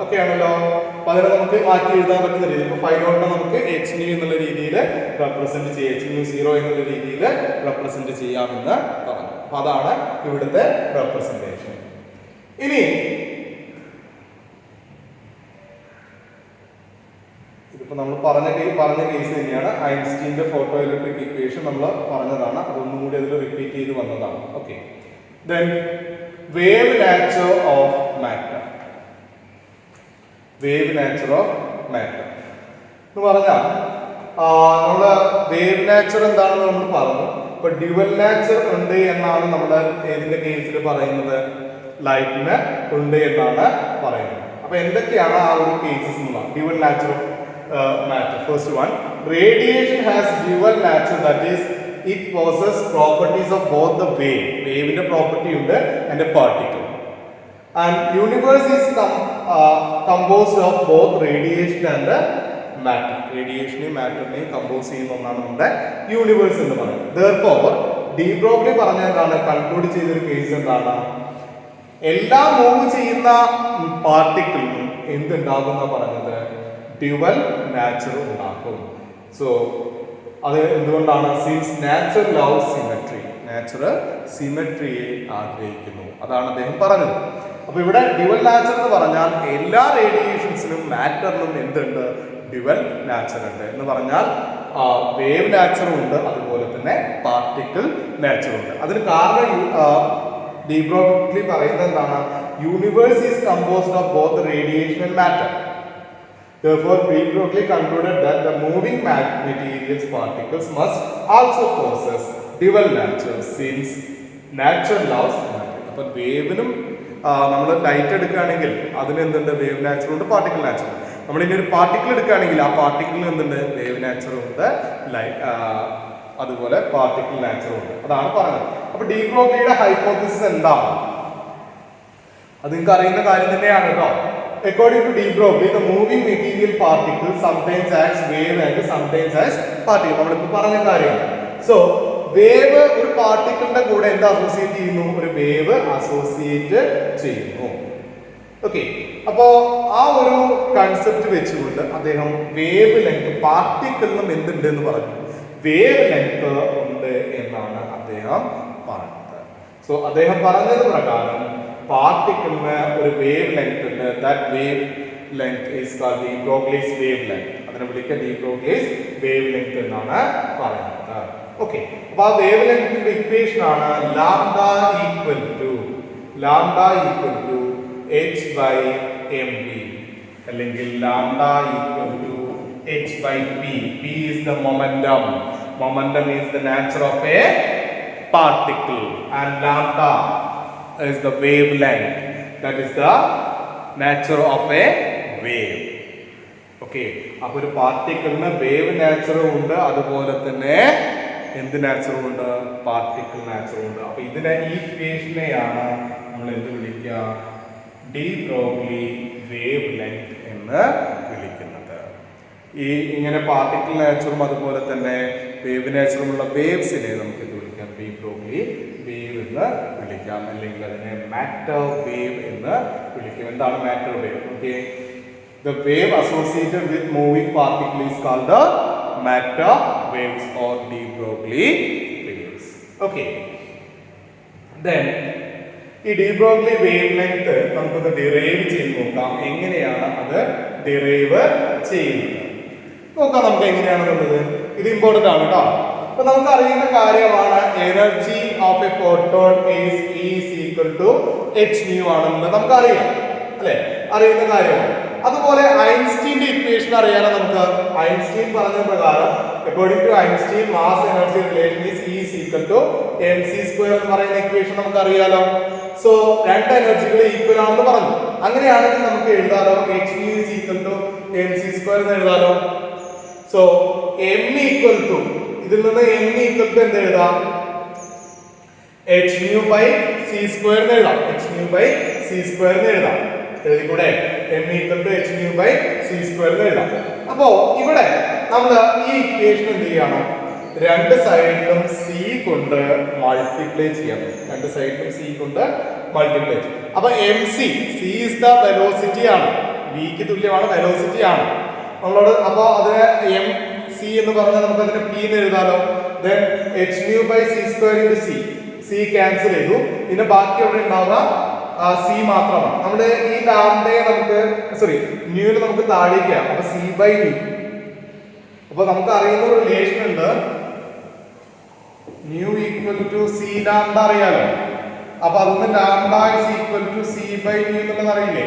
ഓക്കെ ആണല്ലോ. അപ്പൊ അതിനെ നമുക്ക് മാറ്റി എഴുതാൻ പറ്റുന്ന രീതി ഇപ്പൊ ഫൈനോട്ടിനെ നമുക്ക് hν എന്നുള്ള രീതിയിൽ റെപ്രസെന്റ് ചെയ്യാം, hν0 എന്നുള്ള രീതിയിൽ റെപ്രസെന്റ് ചെയ്യാമെന്ന് പറഞ്ഞു. അപ്പൊ അതാണ് ഇവിടുത്തെ റെപ്രസെന്റേഷൻ. ഇനി ഇതിപ്പോ നമ്മൾ പറഞ്ഞ കേസ് തന്നെയാണ്. ഐൻസ്റ്റീന്റെ ഫോട്ടോ ഇലക്ട്രിക് ഇക്വേഷൻ നമ്മൾ പറഞ്ഞതാണ്, അതൊന്നും കൂടി അതിൽ റിപ്പീറ്റ് ചെയ്ത് വന്നതാണ്. Okay, then wave nature of matter. Wave nature of matter എന്ന് പറഞ്ഞാൽ നമ്മള് വേവ് നാച്ചർ എന്താണെന്ന് നമ്മൾ പറഞ്ഞു. ഇപ്പൊ ഡ്യുവൽ നാച്ചർ ഉണ്ട് എന്നാണ് നമ്മുടെ ഏതിന്റെ കേസിൽ പറയുന്നത്? ലൈറ്റിന് ഉണ്ട് എന്നാണ് പറയുന്നത്. അപ്പൊ എന്തൊക്കെയാണ് ആ ഒരു കേസസ് എന്നുള്ള dual nature of matter? First one, radiation has dual nature, that is it possesses properties of both the wave ന്റെ property ഉണ്ട് and a particle, and universe is composed of both radiation and matter. റേഡിയേഷനെയും മാറ്ററിനെയും compose ചെയ്യുന്ന ഒന്നാണ് നമ്മുടെ universe എന്ന് പറയുന്നത്. therefore D Broglie പറഞ്ഞ എന്താണ്, കൺക്ലൂഡ് ചെയ്തൊരു കേസ് എന്താണ്? എല്ലാ മൂവ് ചെയ്യുന്ന പാർട്ടിക്കിളിനും എന്തുണ്ടാകുന്ന പറഞ്ഞത്? ഡ്യുവൽ നാച്ചർ ഉണ്ടാക്കും. സോ അത് എന്തുകൊണ്ടാണ്? Since nature love symmetry, nature സിമെട്രിയെ ആഗ്രഹിക്കുന്നു, അതാണ് അദ്ദേഹം പറഞ്ഞത്. അപ്പൊ ഇവിടെ ഡ്യുവൽ നാച്ചർ എന്ന് പറഞ്ഞാൽ എല്ലാ റേഡിയേഷൻസിനും മാറ്ററിനും എന്തുണ്ട്? ഡ്യുവൽ നാച്ചർ ഉണ്ട് എന്ന് പറഞ്ഞാൽ വേവ് നാച്ചറും ഉണ്ട്, അതുപോലെ തന്നെ പാർട്ടിക്കിൾ നാച്ചറും ഉണ്ട്. അതിന് കാരണം ഡി ബ്രോഗ്ലി പറയുന്നത് എന്താണ്? Universe is composed of both radiation and matter. Therefore, de Broglie concluded that the moving materials particles must also possess dual nature, since nature loves matter. അപ്പോൾ വേവിനും നമ്മൾ ലൈറ്റ് എടുക്കുകയാണെങ്കിൽ അതിന് എന്തുണ്ട്? വേവ് നാച്ചർ ഉണ്ട്, particle nature. നമ്മൾ ഇനി ഒരു particle എടുക്കുകയാണെങ്കിൽ ആ പാർട്ടിക്കിളിന് എന്തുണ്ട്? വേവ് നാച്ചർ ഉണ്ട്, അതുപോലെ പാർട്ടിക്കിൾ നാച്ചർ ഉണ്ട്. അതാണ് പറഞ്ഞത്. അപ്പൊ ഡി ബ്രോഗ്ലിയുടെ ഹൈപ്പോത്തിസിസ് എന്താണ്? അത് നിങ്ങൾക്ക് അറിയുന്ന കാര്യം തന്നെയാണ് കേട്ടോ. According to de Broglie, the moving material particle sometimes acts wave and sometimes as particle. നമ്മളിപ്പോൾ പറഞ്ഞ കാര്യമാണ്. സോ വേവ് ഒരു പാർട്ടിക്കിളിന്റെ കൂടെ എന്താ അസോസിയേറ്റ് ചെയ്യുന്നു? ഒരു വേവ് അസോസിയേറ്റ് ചെയ്യുന്നു. ഓക്കെ, അപ്പോ ആ ഒരു കൺസെപ്റ്റ് വെച്ചുകൊണ്ട് അദ്ദേഹം വേവ് ലെങ്ത് പാർട്ടിക്കിളിനും എന്തുണ്ട് എന്ന് പറഞ്ഞു? വേവ് ലെങ്ത് ഉണ്ട് എന്നാണ് അദ്ദേഹം പറഞ്ഞത്. സോ അദ്ദേഹം പറഞ്ഞത് പ്രകാരം പാർട്ടിക്കിളിന് ഒരു വേവ് ലെങ്ത് ഉണ്ട്. That wavelength is called de Broglie's wavelength. അതിനെ വിളിക്കുക ഡി ബ്രോഗ്ലീസ് വേവ് ലെങ്ത് എന്നാണ് പറയുന്നത്. ഓക്കെ, അപ്പൊ ആ വേവ് ലെങ്ത്തിന്റെ ഇക്വേഷൻ ആണ് lambda equal to h by mv, അല്ലെങ്കിൽ lambda equal to h by p. p is the momentum. Momentum is the nature of a particle, and lambda is the wavelength, that is the nature of a wave. Okay, അപ്പോൾ ഒരു പാർട്ടിക്കിളിന് wave നാച്ചറും ഉണ്ട്, അതുപോലെ തന്നെ എന്ത് നാച്ചറും ഉണ്ട്? Particle നാച്ചറും ഉണ്ട്. അപ്പൊ ഇതിനെ ഈ ഇക്വേഷനെയാണ് നമ്മൾ എന്ത് വിളിക്കുക? ഡി ബ്രോഗ്ലി വേവ് ലെങ്ത് എന്ന് വിളിക്കുന്നത്. ഈ ഇങ്ങനെ പാർട്ടിക്കിൾ നാച്ചറും അതുപോലെ തന്നെ വേവ് നാച്ചറുമുള്ള വേവ്സിനെ നമുക്ക് എന്ത് വിളിക്കാം? ഡി ബ്രോഗ്ലി വേവ് എന്ന് വിളിക്കാം, അല്ലെങ്കിൽ അതിനെ മാറ്റർ വേവ് എന്ന് വിളിക്കും. എന്താണ് matter wave? Okay, the wave associated with moving particle is called the matter waves or de Broglie waves. Okay, Then ഈ ഡി ബ്രോഗ്ലി വേവ് ലെങ്ത് നമുക്കൊന്ന് ഡിറൈവ് ചെയ്ത് നോക്കാം. എങ്ങനെയാണ് അത് ഡിറൈവ് ചെയ്യുന്നത് നോക്കാം നമുക്ക് എങ്ങനെയാണെന്നുള്ളത്. ഇത് ഇമ്പോർട്ടന്റ് ആണ് കേട്ടോ. അപ്പൊ നമുക്ക് അറിയുന്ന കാര്യമാണ് energy of a photon is equal to h nu ആണെന്നുള്ളത് നമുക്കറിയാം അല്ലെ, അറിയുന്ന കാര്യമാണ്. അതുപോലെ ഐൻസ്റ്റീന്റെ ഇക്വേഷൻ അറിയാനോ നമുക്ക്. ഐൻസ്റ്റീൻ പറഞ്ഞ പ്രകാരം according to Einstein mass energy relation is equal to mc² എന്ന് പറയുന്ന ഇക്വേഷൻ നമുക്ക് അറിയാലോ. സോ രണ്ട് എനർജികൾ ഈക്വൽ ആണെന്ന് പറഞ്ഞു. അങ്ങനെയാണെങ്കിൽ നമുക്ക് എഴുതാലോ h nu is equal to mc² എന്ന് എഴുതാലോ. സോ m ഈക്വൽ ടു ഇതിൽ നിന്ന് m ഈക്വൽ ടു എന്ത് എഴുതാം, h nu by c² എന്ന് എഴുതാം. h nu by c² എന്ന് എഴുതാം. എഴുതിക്കൂടെ, m equal to h nu by c² എന്ന് എഴുതാം. അപ്പോ ഇവിടെ നമ്മൾ ഈ ഇക്വേഷൻ എന്ത് ചെയ്യണം, രണ്ട് സൈഡിലും c കൊണ്ട് മൾട്ടിപ്ലൈ ചെയ്യണം. രണ്ട് സൈഡിലും c കൊണ്ട് മൾട്ടിപ്ലൈ ചെയ്യും. അപ്പൊ mc, c is the velocity ആണ്, v ക്ക് തുല്യമാണ്, വെലോസിറ്റി ആണ് നമ്മളോട്. അപ്പൊ അതിനെ mc എന്ന് പറഞ്ഞാൽ നമുക്ക് അതിനെ p എന്ന് എഴുതാലോ. then h nu by c² into c cancel ചെയ്തു. പിന്നെ ബാക്കി അവിടെ ഉണ്ടാവുക c മാത്രമാണ്. നമ്മുടെ ഈ ലാംഡയെ നമുക്ക് ന്യൂവിനെ നമുക്ക് താഴേക്കാം. അപ്പൊ c by v. അപ്പൊ നമുക്ക് അറിയുന്ന ഒരു റിലേഷൻ ഉണ്ട്, nu equal to c lambda അറിയാലോ. അപ്പൊ അതിന് lambda is equal to c by nu എന്നുള്ളത് അറിയില്ലേ.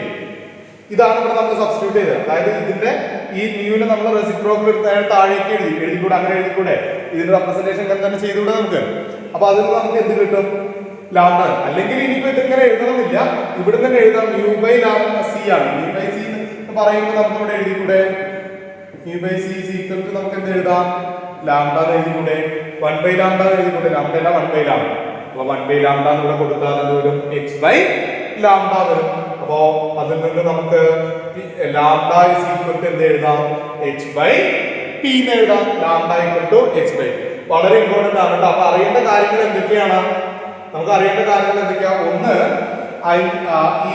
ഇതാണ് ഇവിടെ നമ്മൾ സബ്സ്റ്റിറ്റ്യൂട്ട് ചെയ്തത്. അതായത് ഇതിന്റെ ഈ ന്യൂവിനെ നമ്മൾ റെസിപ്രോക്കൽ താഴേക്ക് എഴുതിക്കൂടെ, അങ്ങനെ എഴുതിക്കൂടെ, ഇതിന്റെ റെപ്രസെന്റേഷൻ തന്നെ ചെയ്തുകൂടെ നമുക്ക്. അപ്പൊ അതിൽ നമുക്ക് എന്ത് കിട്ടും, ലാംഡ. അല്ലെങ്കിൽ ഇനിയിപ്പോ ഇതിങ്ങനെ എഴുതണമെന്നില്ല, ഇവിടെ തന്നെ എഴുതാം ന്യൂ ബൈ ലാംഡ സി ആണ്. ന്യൂ ബൈ സി എന്ന് പറയുമ്പോൾ നമുക്ക് ഇവിടെ എഴുതിക്കൂടെ, nu by c is equal to നമുക്ക് എന്ത് എഴുതാം, ലാംഡ എന്ന് എഴുതിക്കൂടെ, 1 ബൈ ലാംഡ എന്ന് എഴുതിക്കൂടെ. ലാംഡ അല്ല 1 ബൈ ലാംഡ. അപ്പൊ 1 ബൈ ലാംഡ എന്ന് ഇവിടെ കൊടുത്താൽ എന്ത് വരും, h ബൈ ലാംഡ വരും. അപ്പോ അതിൽ നിന്ന് നമുക്ക് ലാംഡ ഇസ് ഈക്വൽ ടു എന്ത് എഴുതാം, h ബൈ p എന്ന് എഴുതാം. Lambda equal to h by. വളരെ ഇമ്പോർട്ടന്റ് ആണ് കേട്ടോ. അപ്പൊ അറിയേണ്ട കാര്യങ്ങൾ എന്തൊക്കെയാണ്, നമുക്ക് അറിയേണ്ട കാര്യങ്ങൾ എന്തൊക്കെയാ, ഒന്ന്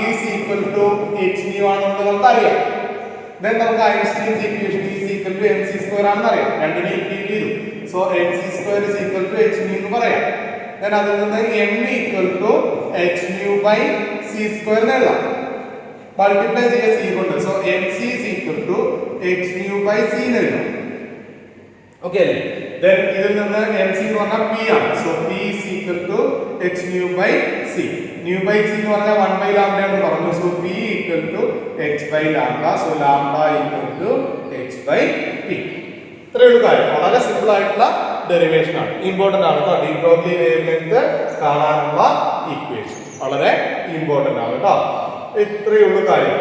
is equal to h nu ആണെന്ന് നമുക്ക് അറിയാം. then നമുക്ക് Einstein's equation is equal to mc² ആണെന്ന് അറിയാം. രണ്ടിനെ ഇക്വേറ്റ് ചെയ്തു. So mc² is equal to h nu എന്ന് പറയാം. then അതിൽ നിന്ന് m equal to h nu by c² എന്ന് എഴുതാം. മൾട്ടിപ്ലൈ ചെയ്യാൻ c കൊണ്ട്. So mc is equal to h nu by c എന്ന് എഴുതാം. ഓക്കേ അല്ലേ. then ഇതിൽ നിന്ന് mc എന്ന് പറഞ്ഞാൽ p ആണ്. So p is equal to h nu by c. nu by c എന്ന് പറഞ്ഞാൽ 1 by lambda എന്ന് പറഞ്ഞു. So p equal to h by lambda. So lambda equal to h by p. ഇത്രയുള്ള കാര്യം വളരെ സിമ്പിൾ ആയിട്ടുള്ള ഡെറിവേഷൻ ആണ്, ഇമ്പോർട്ടന്റ് ആണ് കേട്ടോ. ഡി ബ്രോഗ്ലി വേവ് ലെങ്ത് കാണാനുള്ള ഇക്വേഷൻ വളരെ ഇമ്പോർട്ടന്റ് ആണ് കേട്ടോ. ഇത്രയുള്ള കാര്യം.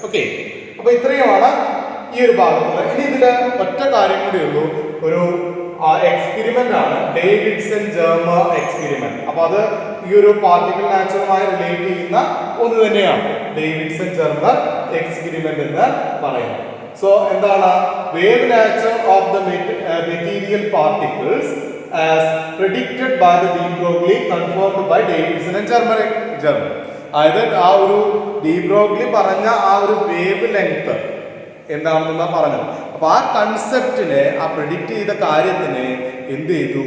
ഓക്കെ, അപ്പൊ ഇത്രയുമാണ് ഈ ഒരു ഭാഗത്തുള്ളത്. ഇനി ഇതില് ഒറ്റ കാര്യം കൂടി ഉള്ളൂ, ഒരു എക്സ്പെരിമെന്റ് ആണ്, ഡേവിഡ്സൺ ജർമർ എക്സ്പെരിമെന്റ്. അപ്പൊ അത് ഈ ഒരു പാർട്ടിക്കിൾ നാച്ചുറുമായി റിലേറ്റ് ചെയ്യുന്ന ഒന്ന് തന്നെയാണ് ഡേവിഡ്സൺ ജർമർ എക്സ്പെരിമെന്റ് എന്ന് പറയുന്നത്. So എന്താണ്, wave nature of the material particles as predicted by the de Broglie confirmed by Davidson and Germer. അതായത് ആ ഒരു ഡി ബ്രോഗ്ലി പറഞ്ഞ ആ ഒരു വേവ് ലെങ്ത് എന്താണെന്നാ പറഞ്ഞത്. അപ്പൊ ആ കൺസെപ്റ്റിനെ, ആ പ്രെഡിക്റ്റ് ചെയ്ത കാര്യത്തിനെ എന്ത് ചെയ്തു,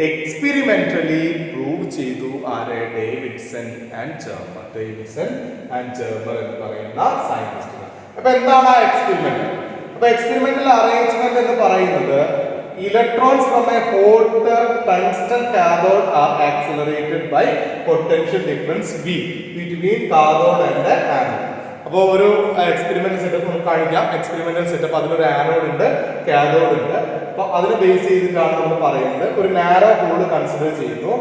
എക്സ്പെരിമെന്റലി പ്രൂവ് ചെയ്തു. ആരെ, Davidson and Germer. Davidson and Germer എന്ന് പറയുന്ന സയന്റിസ്റ്റുകൾ. അപ്പൊ എന്താണ് ആ എക്സ്പെരിമെന്റ്? അപ്പൊ എക്സ്പെരിമെന്റൽ അറേഞ്ച്മെന്റ് എന്ന് പറയുന്നത്, electrons from a hot tungsten cathode are accelerated by potential difference V between cathode and anode. അപ്പോൾ ഒരു എക്സ്പെരിമെന്റൽ സെറ്റപ്പ് നമുക്ക് കാണിക്കാം. എക്സ്പെരിമെന്റൽ സെറ്റപ്പ്, അതിലൊരു ആനോഡ് ഉണ്ട്, കാഥോഡ് ഉണ്ട്. അപ്പൊ അതിനെ ബേസ് ചെയ്തിട്ടാണ് നമ്മൾ പറയുന്നത്. ഒരു നാരോ ഹോൾ കൺസിഡർ ചെയ്യുന്നു.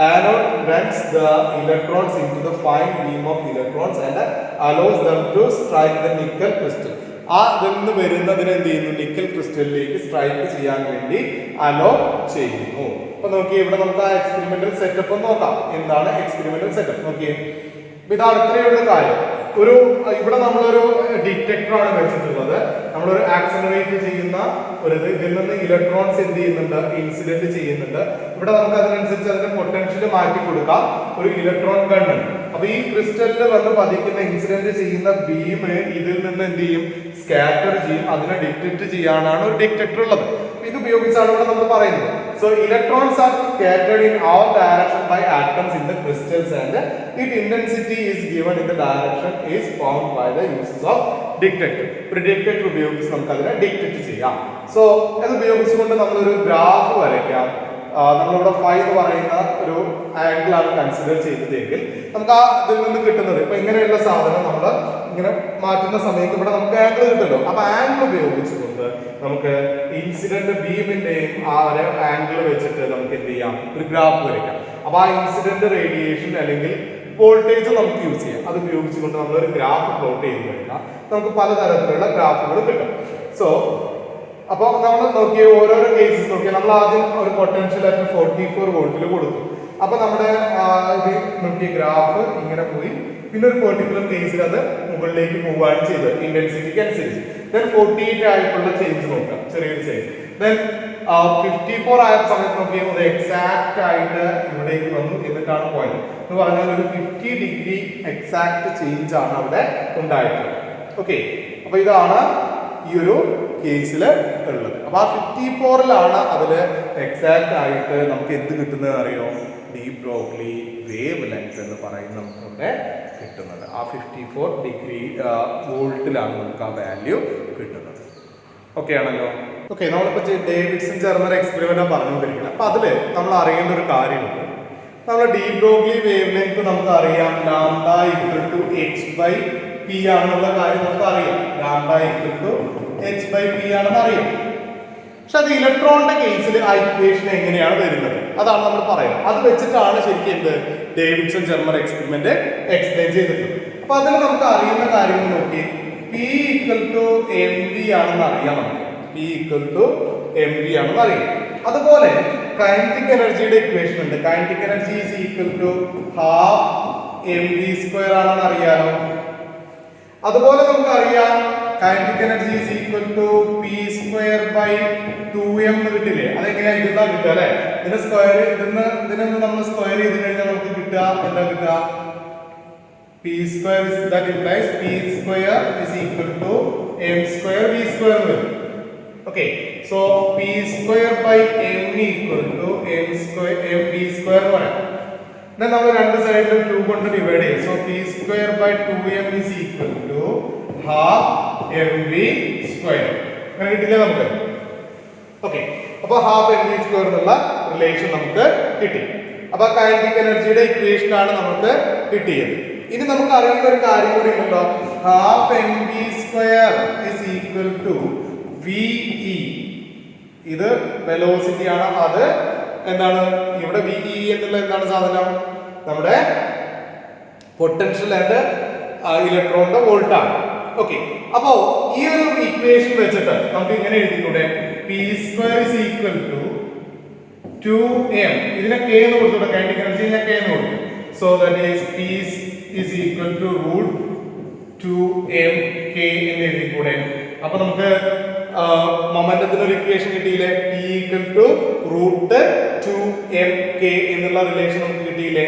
Anode runs the electrons into the fine beam of electrons and allows them to strike the nickel crystal. ആ ഇതിൽ നിന്ന് വരുന്നതിന് എന്ത് ചെയ്യുന്നു, നിക്കൽ ക്രിസ്റ്റലിലേക്ക് സ്ട്രൈക്ക് ചെയ്യാൻ വേണ്ടി അലോ ചെയ്യുന്നു. അപ്പൊ നോക്കി, ഇവിടെ നമുക്ക് ആ എക്സ്പെരിമെന്റൽ സെറ്റപ്പ് നോക്കാം. എന്താണ് എക്സ്പെരിമെന്റൽ സെറ്റപ്പ് നോക്കിയേ. ഇതാണ് ഇത്രയുള്ള കാര്യം. ഇവിടെ നമ്മളൊരു ഡിറ്റക്ടർ ആണ് വെച്ചിട്ടുള്ളത്. നമ്മളൊരു ആക്സിലറേറ്റ് ചെയ്യുന്ന ഒരു ഇതിൽ നിന്ന് ഇലക്ട്രോൺസ് എന്ത് ചെയ്യുന്നുണ്ട്, ഇൻസിഡന്റ് ചെയ്യുന്നുണ്ട്. ഇവിടെ നമുക്ക് അതിനനുസരിച്ച് അതിന്റെ പൊട്ടൻഷ്യൽ മാറ്റി കൊടുക്കാം. ഒരു ഇലക്ട്രോൺ ഗൺ ഉണ്ട്. അപ്പൊ ഈ ക്രിസ്റ്റലിൽ വന്ന് പതിക്കുന്ന ഇൻസിഡന്റ് ചെയ്യുന്ന ബീം ഇതിൽ നിന്ന് എന്ത് ചെയ്യും, സ്കാറ്റർ ചെയ്യും. അതിനെ ഡിറ്റക്ട് ചെയ്യാനാണ് ഒരു ഡിറ്റക്ടർ ഉള്ളത്. ഇത് ഉപയോഗിച്ചാണ് ഇവിടെ നമ്മൾ പറയുന്നത്. So electrons are scattered in all direction by atoms in the crystals and its intensity is given in the direction is found by the uses of dictator. ഒരു ഡിറ്റക്ടർ ഉപയോഗിച്ച് നമുക്ക് അതിനെ ഡിറ്റക്ട് ചെയ്യാം. സോ അത് ഉപയോഗിച്ചുകൊണ്ട് നമ്മളൊരു ഗ്രാഫ് വരയ്ക്കാം. നമ്മളിവിടെ ഫൈ എന്ന് പറയുന്ന ഒരു ആംഗിൾ ആണ് കൺസിഡർ ചെയ്തതെങ്കിൽ നമുക്ക് ആ ഇതിൽ നിന്ന് കിട്ടുന്നത് ഇപ്പൊ ഇങ്ങനെയുള്ള സാധനം നമ്മൾ ഇങ്ങനെ മാറ്റുന്ന സമയത്ത് ഇവിടെ നമുക്ക് ആംഗിൾ കിട്ടുമല്ലോ. അപ്പൊ ആംഗിൾ ഉപയോഗിച്ചുകൊണ്ട് നമുക്ക് ഇൻസിഡന്റ് ബീമിന്റെയും ആ ഒരു ആംഗിൾ വെച്ചിട്ട് നമുക്ക് എന്ത് ചെയ്യാം, ഒരു ഗ്രാഫ് വരയ്ക്കാം. അപ്പൊ ആ ഇൻസിഡന്റ് റേഡിയേഷൻ അല്ലെങ്കിൽ വോൾട്ടേജ് നമുക്ക് യൂസ് ചെയ്യാം. അത് ഉപയോഗിച്ചുകൊണ്ട് നമ്മളൊരു ഗ്രാഫ് പ്ലോട്ട് ചെയ്ത് കഴിഞ്ഞാൽ നമുക്ക് പലതരത്തിലുള്ള ഗ്രാഫുകൾ കിട്ടും. സോ അപ്പോൾ നമ്മൾ നോക്കിയ ഓരോരോ കേസസ് നോക്കിയാൽ നമ്മൾ ആദ്യം ഒരു പൊട്ടൻഷ്യൽ ആയിട്ട് 44 വോൾട്ടിൽ കൊടുത്തു. അപ്പൊ നമ്മുടെ ഇത് നോക്കിയ ഗ്രാഫ് ഇങ്ങനെ പോയി, പിന്നെ ഒരു പെർട്ടിക്കുലർ കേസിൽ അത് മുകളിലേക്ക് പോവുകയാണ് ചെയ്തത് ഇന്റൻസിറ്റിക്ക് അനുസരിച്ച്. ദെൻ 48 ആയിട്ടുള്ള ചേഞ്ച് നോക്കാം, ചെറിയൊരു ചേഞ്ച്. ദെൻ 54 ആയ സമയത്ത് നോക്കിയാൽ എക്സാക്ട് ആയിട്ട് ഇവിടേക്ക് വന്നു, എന്നിട്ടാണ് പോയത് എന്ന് പറഞ്ഞാൽ ഒരു 50 ഡിഗ്രി എക്സാക്ട് ചേഞ്ച് ആണ് അവിടെ ഉണ്ടായിട്ടുള്ളത്. ഓക്കെ, അപ്പൊ ഇതാണ് ഈ ഒരു കേസിൽ ഉള്ളത്. അപ്പൊ ആ 54ലാണ് അതില് എക്സാക്ട് ആയിട്ട് നമുക്ക് എന്ത് കിട്ടുന്നത് അറിയോ, ഡി ബ്രോഗ്ലി വേവ് ലെങ്ത് എന്ന് പറയുന്ന നമുക്കിവിടെ കിട്ടുന്നത്. ആ 54 ഡിഗ്രി വോൾട്ടിലാണ് നമുക്ക് ആ വാല്യൂ കിട്ടുന്നത്. ഓക്കെ ആണല്ലോ. ഓക്കെ, നമ്മളിപ്പോ ഡേവിഡ്സൺ ജർമ്മർ എക്സ്പെരിമെന്റ് പറഞ്ഞുകൊണ്ടിരിക്കുന്നത്. അപ്പൊ അതില് നമ്മൾ അറിയേണ്ട ഒരു കാര്യമുണ്ട്. നമ്മൾ ഡി ബ്രോഗ്ലി വേവ് ലെങ്ത് നമുക്ക് അറിയാം, ലാംഡ ഈക്വൽ ടു h/p ആണെന്നുള്ള കാര്യം നമുക്ക് അറിയാം. ലാംഡ ഈക്വൽ ടു h/p ആണെന്ന് അറിയാം. പക്ഷെ അത് ഇലക്ട്രോണിന്റെ കേസിൽ ആ ഇക്വേഷൻ എങ്ങനെയാണ് വരുന്നത് അതാണ് നമ്മൾ പറയുന്നത്. അത് വെച്ചിട്ടാണ് ശരിക്കും എന്ത് ഡേവിഡ്സൺ ജർമ്മർ എക്സ്പെരിമെന്റ് എക്സ്പ്ലെയിൻ ചെയ്തിട്ടുള്ളത്. അപ്പൊ അതിന് നമുക്ക് അറിയുന്ന കാര്യങ്ങൾ നോക്കി, P ഈക്വൽ ടു mv ആണെന്ന് അറിയാം. നമുക്ക് P ഈക്വൽ ടു mv ആണെന്ന് അറിയാം. അതുപോലെ കൈനറ്റിക് എനർജിയുടെ ഇക്വേഷൻ ഉണ്ട്. Kinetic energy is equal to half mv² ആണെന്ന് അറിയാലോ. അതുപോലെ നമുക്ക് അറിയാം kinetic energy is equal to p²/2m എന്ന് കിട്ടില്ലേ. അതെങ്ങനെയാ ഇതെന്താ കിട്ടുക അല്ലെ, ഇതിനെ സ്ക്വയർ ഇതിനൊന്ന് നമ്മൾ സ്ക്വയർ ചെയ്ത് കഴിഞ്ഞാൽ നമുക്ക് കിട്ടുക എന്താ കിട്ടുക, p² that implies p² is equal to m² v² വരും. Okay, so p²/m equal to mv² എന്ന് പറയാം. നമ്മൾ രണ്ട് സൈഡിലും 2 കൊണ്ട് ഡിവൈഡ് ചെയ്യും. So p²/2m is equal to half mv². അങ്ങനെ കിട്ടില്ലേ നമുക്ക്. ഓക്കെ, അപ്പൊ ഹാഫ് mv² എന്നുള്ള റിലേഷൻ നമുക്ക് കിട്ടി. അപ്പൊ കൈനറ്റിക് എനർജിയുടെ ഇക്വേഷൻ ആണ് നമുക്ക് കിട്ടിയത്. ഇനി നമുക്ക് അറിയുന്ന ഒരു കാര്യം കൂടി ഉണ്ടല്ലോ, half mv² is equal to ve. ഇത് വെലോസിറ്റി ആണ്. അത് എന്താണ് ഇവിടെ ve എന്നുള്ള എന്താണ് സാധനം, നമ്മുടെ പൊട്ടൻഷ്യൽ ആൻഡ് ഇലക്ട്രോണിന്റെ വോൾട്ട് ആണ്. ഓക്കെ, അപ്പോ ഈ ഒരു ഇക്വേഷൻ വെച്ചിട്ട് നമുക്ക് ഇങ്ങനെ എഴുതിക്കൂടെ, p² is equal to 2m. ഇതിനെ k എന്ന് കൊടുത്തു, കൈനറ്റിക് എനർജി ഞാൻ k എന്ന് കൊടുത്തു. So that is p is equal to √2mk എന്ന് എഴുതിക്കൂടെ. അപ്പൊ നമുക്ക് മൊമെന്റത്തിന് ഒരു ഇക്വേഷൻ കിട്ടിയില്ലേ, p equal to √2mk എന്നുള്ള റിലേഷൻ നമുക്ക് കിട്ടിയില്ലേ.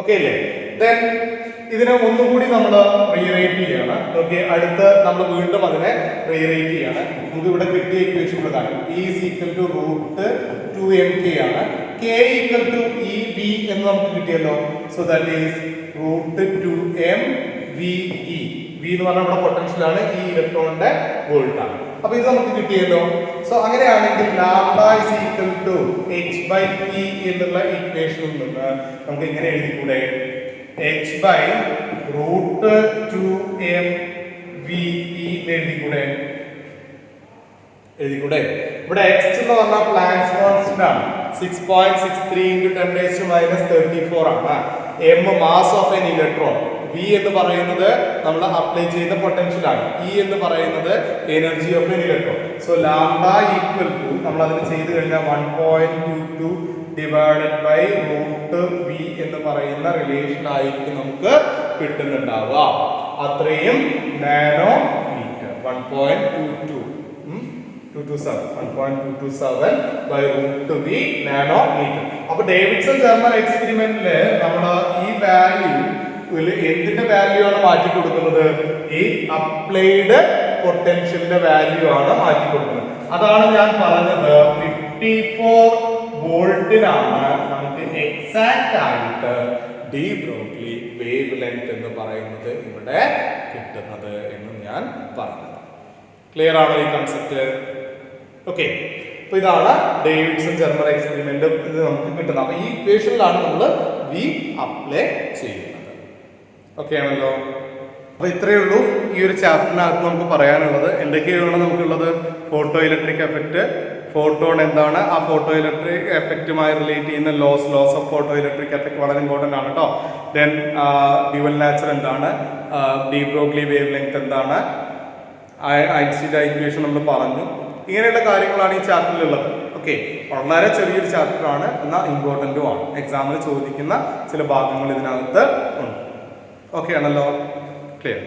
ഓക്കെ അല്ലേ. ദെൻ ഇതിനെ ഒന്നുകൂടി നമ്മൾ റീറൈറ്റ് ചെയ്യാണ്. ഓക്കെ, അടുത്ത് നമ്മൾ വീണ്ടും അതിനെ റീറൈറ്റ് ചെയ്യാണ്. നമുക്ക് ഇവിടെ കിട്ടിയ ഇക്വേഷൻ പ്രകാരം p is equal to √2mk ആണ്. k equal to ev എന്ന് നമുക്ക് കിട്ടിയല്ലോ. So that is √2mve. v എന്ന് പറഞ്ഞാൽ നമ്മുടെ പൊട്ടൻഷ്യൽ ആണ്, ഈ ഇലക്ട്രോണിന്റെ വോൾട്ട് ആണ്. അപ്പൊ ഇത് നമുക്ക് കിട്ടിയല്ലോ. സോ അങ്ങനെയാണെങ്കിൽ lambda is equal to h/p എന്നുള്ള ഇക്വേഷനിൽ നിന്ന് നമുക്ക് ഇങ്ങനെ എഴുതിക്കൂടെ, h/√2mve എഴുതിക്കൂടെ. ഇവിടെ x എന്ന് പറഞ്ഞാൽ പ്ലാങ്ക്സ് കോൺസ്റ്റന്റ് ആണ്, 6.63 × 10⁻³ ആണ്. m mass of an electron, v എന്ന് പറയുന്നത് നമ്മൾ അപ്ലൈ ചെയ്യുന്ന പൊട്ടൻഷ്യൽ ആണ്, e എന്ന് പറയുന്നത് energy of an electron. So lambda equal to നമ്മൾ അതിന് ചെയ്തു കഴിഞ്ഞാൽ 1.22 ഡിവൈഡഡ് ബൈ √v എന്ന് പറയുന്ന റിലേഷൻ ആയിരിക്കും നമുക്ക് കിട്ടുന്നുണ്ടാവുക. അത്രയും നാനോമീറ്റർ 1.227 by √v നാനോമീറ്റർ. അപ്പൊ ഡേവിഡ്സൺ ജർമ്മർ എക്സ്പെരിമെന്റില് നമ്മൾ ഈ വാല്യൂ എന്തിന്റെ വാല്യൂ ആണ് മാറ്റി കൊടുക്കുന്നത്, ഈ അപ്ലൈഡ് പൊട്ടൻഷ്യലിന്റെ വാല്യൂ ആണ് മാറ്റി കൊടുക്കുന്നത്. അതാണ് ഞാൻ പറഞ്ഞത് 54 വോൾട്ടിനാണ് നമുക്ക് എക്സാക്റ്റ് ആയിട്ട് ഡി ബ്രോഗ്ലി വേവ് ലെങ്ത് എന്ന് പറയുന്നത് ഇവിടെ കിട്ടുന്നത് എന്ന് ഞാൻ പറഞ്ഞു. ക്ലിയർ ആണോ ഈ കൺസെപ്റ്റ്? ഓക്കെ, അപ്പൊ ഇതാണ് ഡേവിഡ്സൺ ജർമ്മൽ എക്സ്പെരിമെന്റ് ഇത് നമുക്ക് കിട്ടുന്നത്. അപ്പൊ ഈ ഇക്വേഷനിലാണ് നമ്മൾ വി അപ്ലൈ ചെയ്യുന്നത്. ഓക്കെ ആണല്ലോ. അപ്പൊ ഇത്രയേ ഉള്ളൂ ഈ ഒരു ചാപ്റ്ററിനകത്ത് നമുക്ക് പറയാനുള്ളത്. എന്തൊക്കെയാണ് നമുക്കുള്ളത്? ഫോട്ടോ ഇലക്ട്രിക് എഫക്റ്റ്, ഫോട്ടോൺ എന്താണ്, ആ ഫോട്ടോ ഇലക്ട്രിക് എഫക്റ്റുമായി റിലേറ്റ് ചെയ്യുന്ന laws of photo electric effect വളരെ ഇമ്പോർട്ടൻ്റ് ആണ് കേട്ടോ. ദെൻ ഡ്യുവൽ നാച്ചർ എന്താണ്, ഡി ബ്രോഗ്ലി വേവ് ലെങ്ത് എന്താണ്, ഐൻസ്റ്റീൻ്റെ ഇക്വേഷൻ നമ്മൾ പറഞ്ഞു. ഇങ്ങനെയുള്ള കാര്യങ്ങളാണ് ഈ ചാപ്റ്ററിലുള്ളത്. ഓക്കെ, വളരെ ചെറിയൊരു ചാപ്റ്ററാണ്, എന്നാൽ ഇമ്പോർട്ടൻറ്റും ആണ്. എക്സാമിന് ചോദിക്കുന്ന ചില ഭാഗങ്ങൾ ഇതിനകത്ത് ഉണ്ട്. ഓക്കെ ആണല്ലോ, ക്ലിയർ.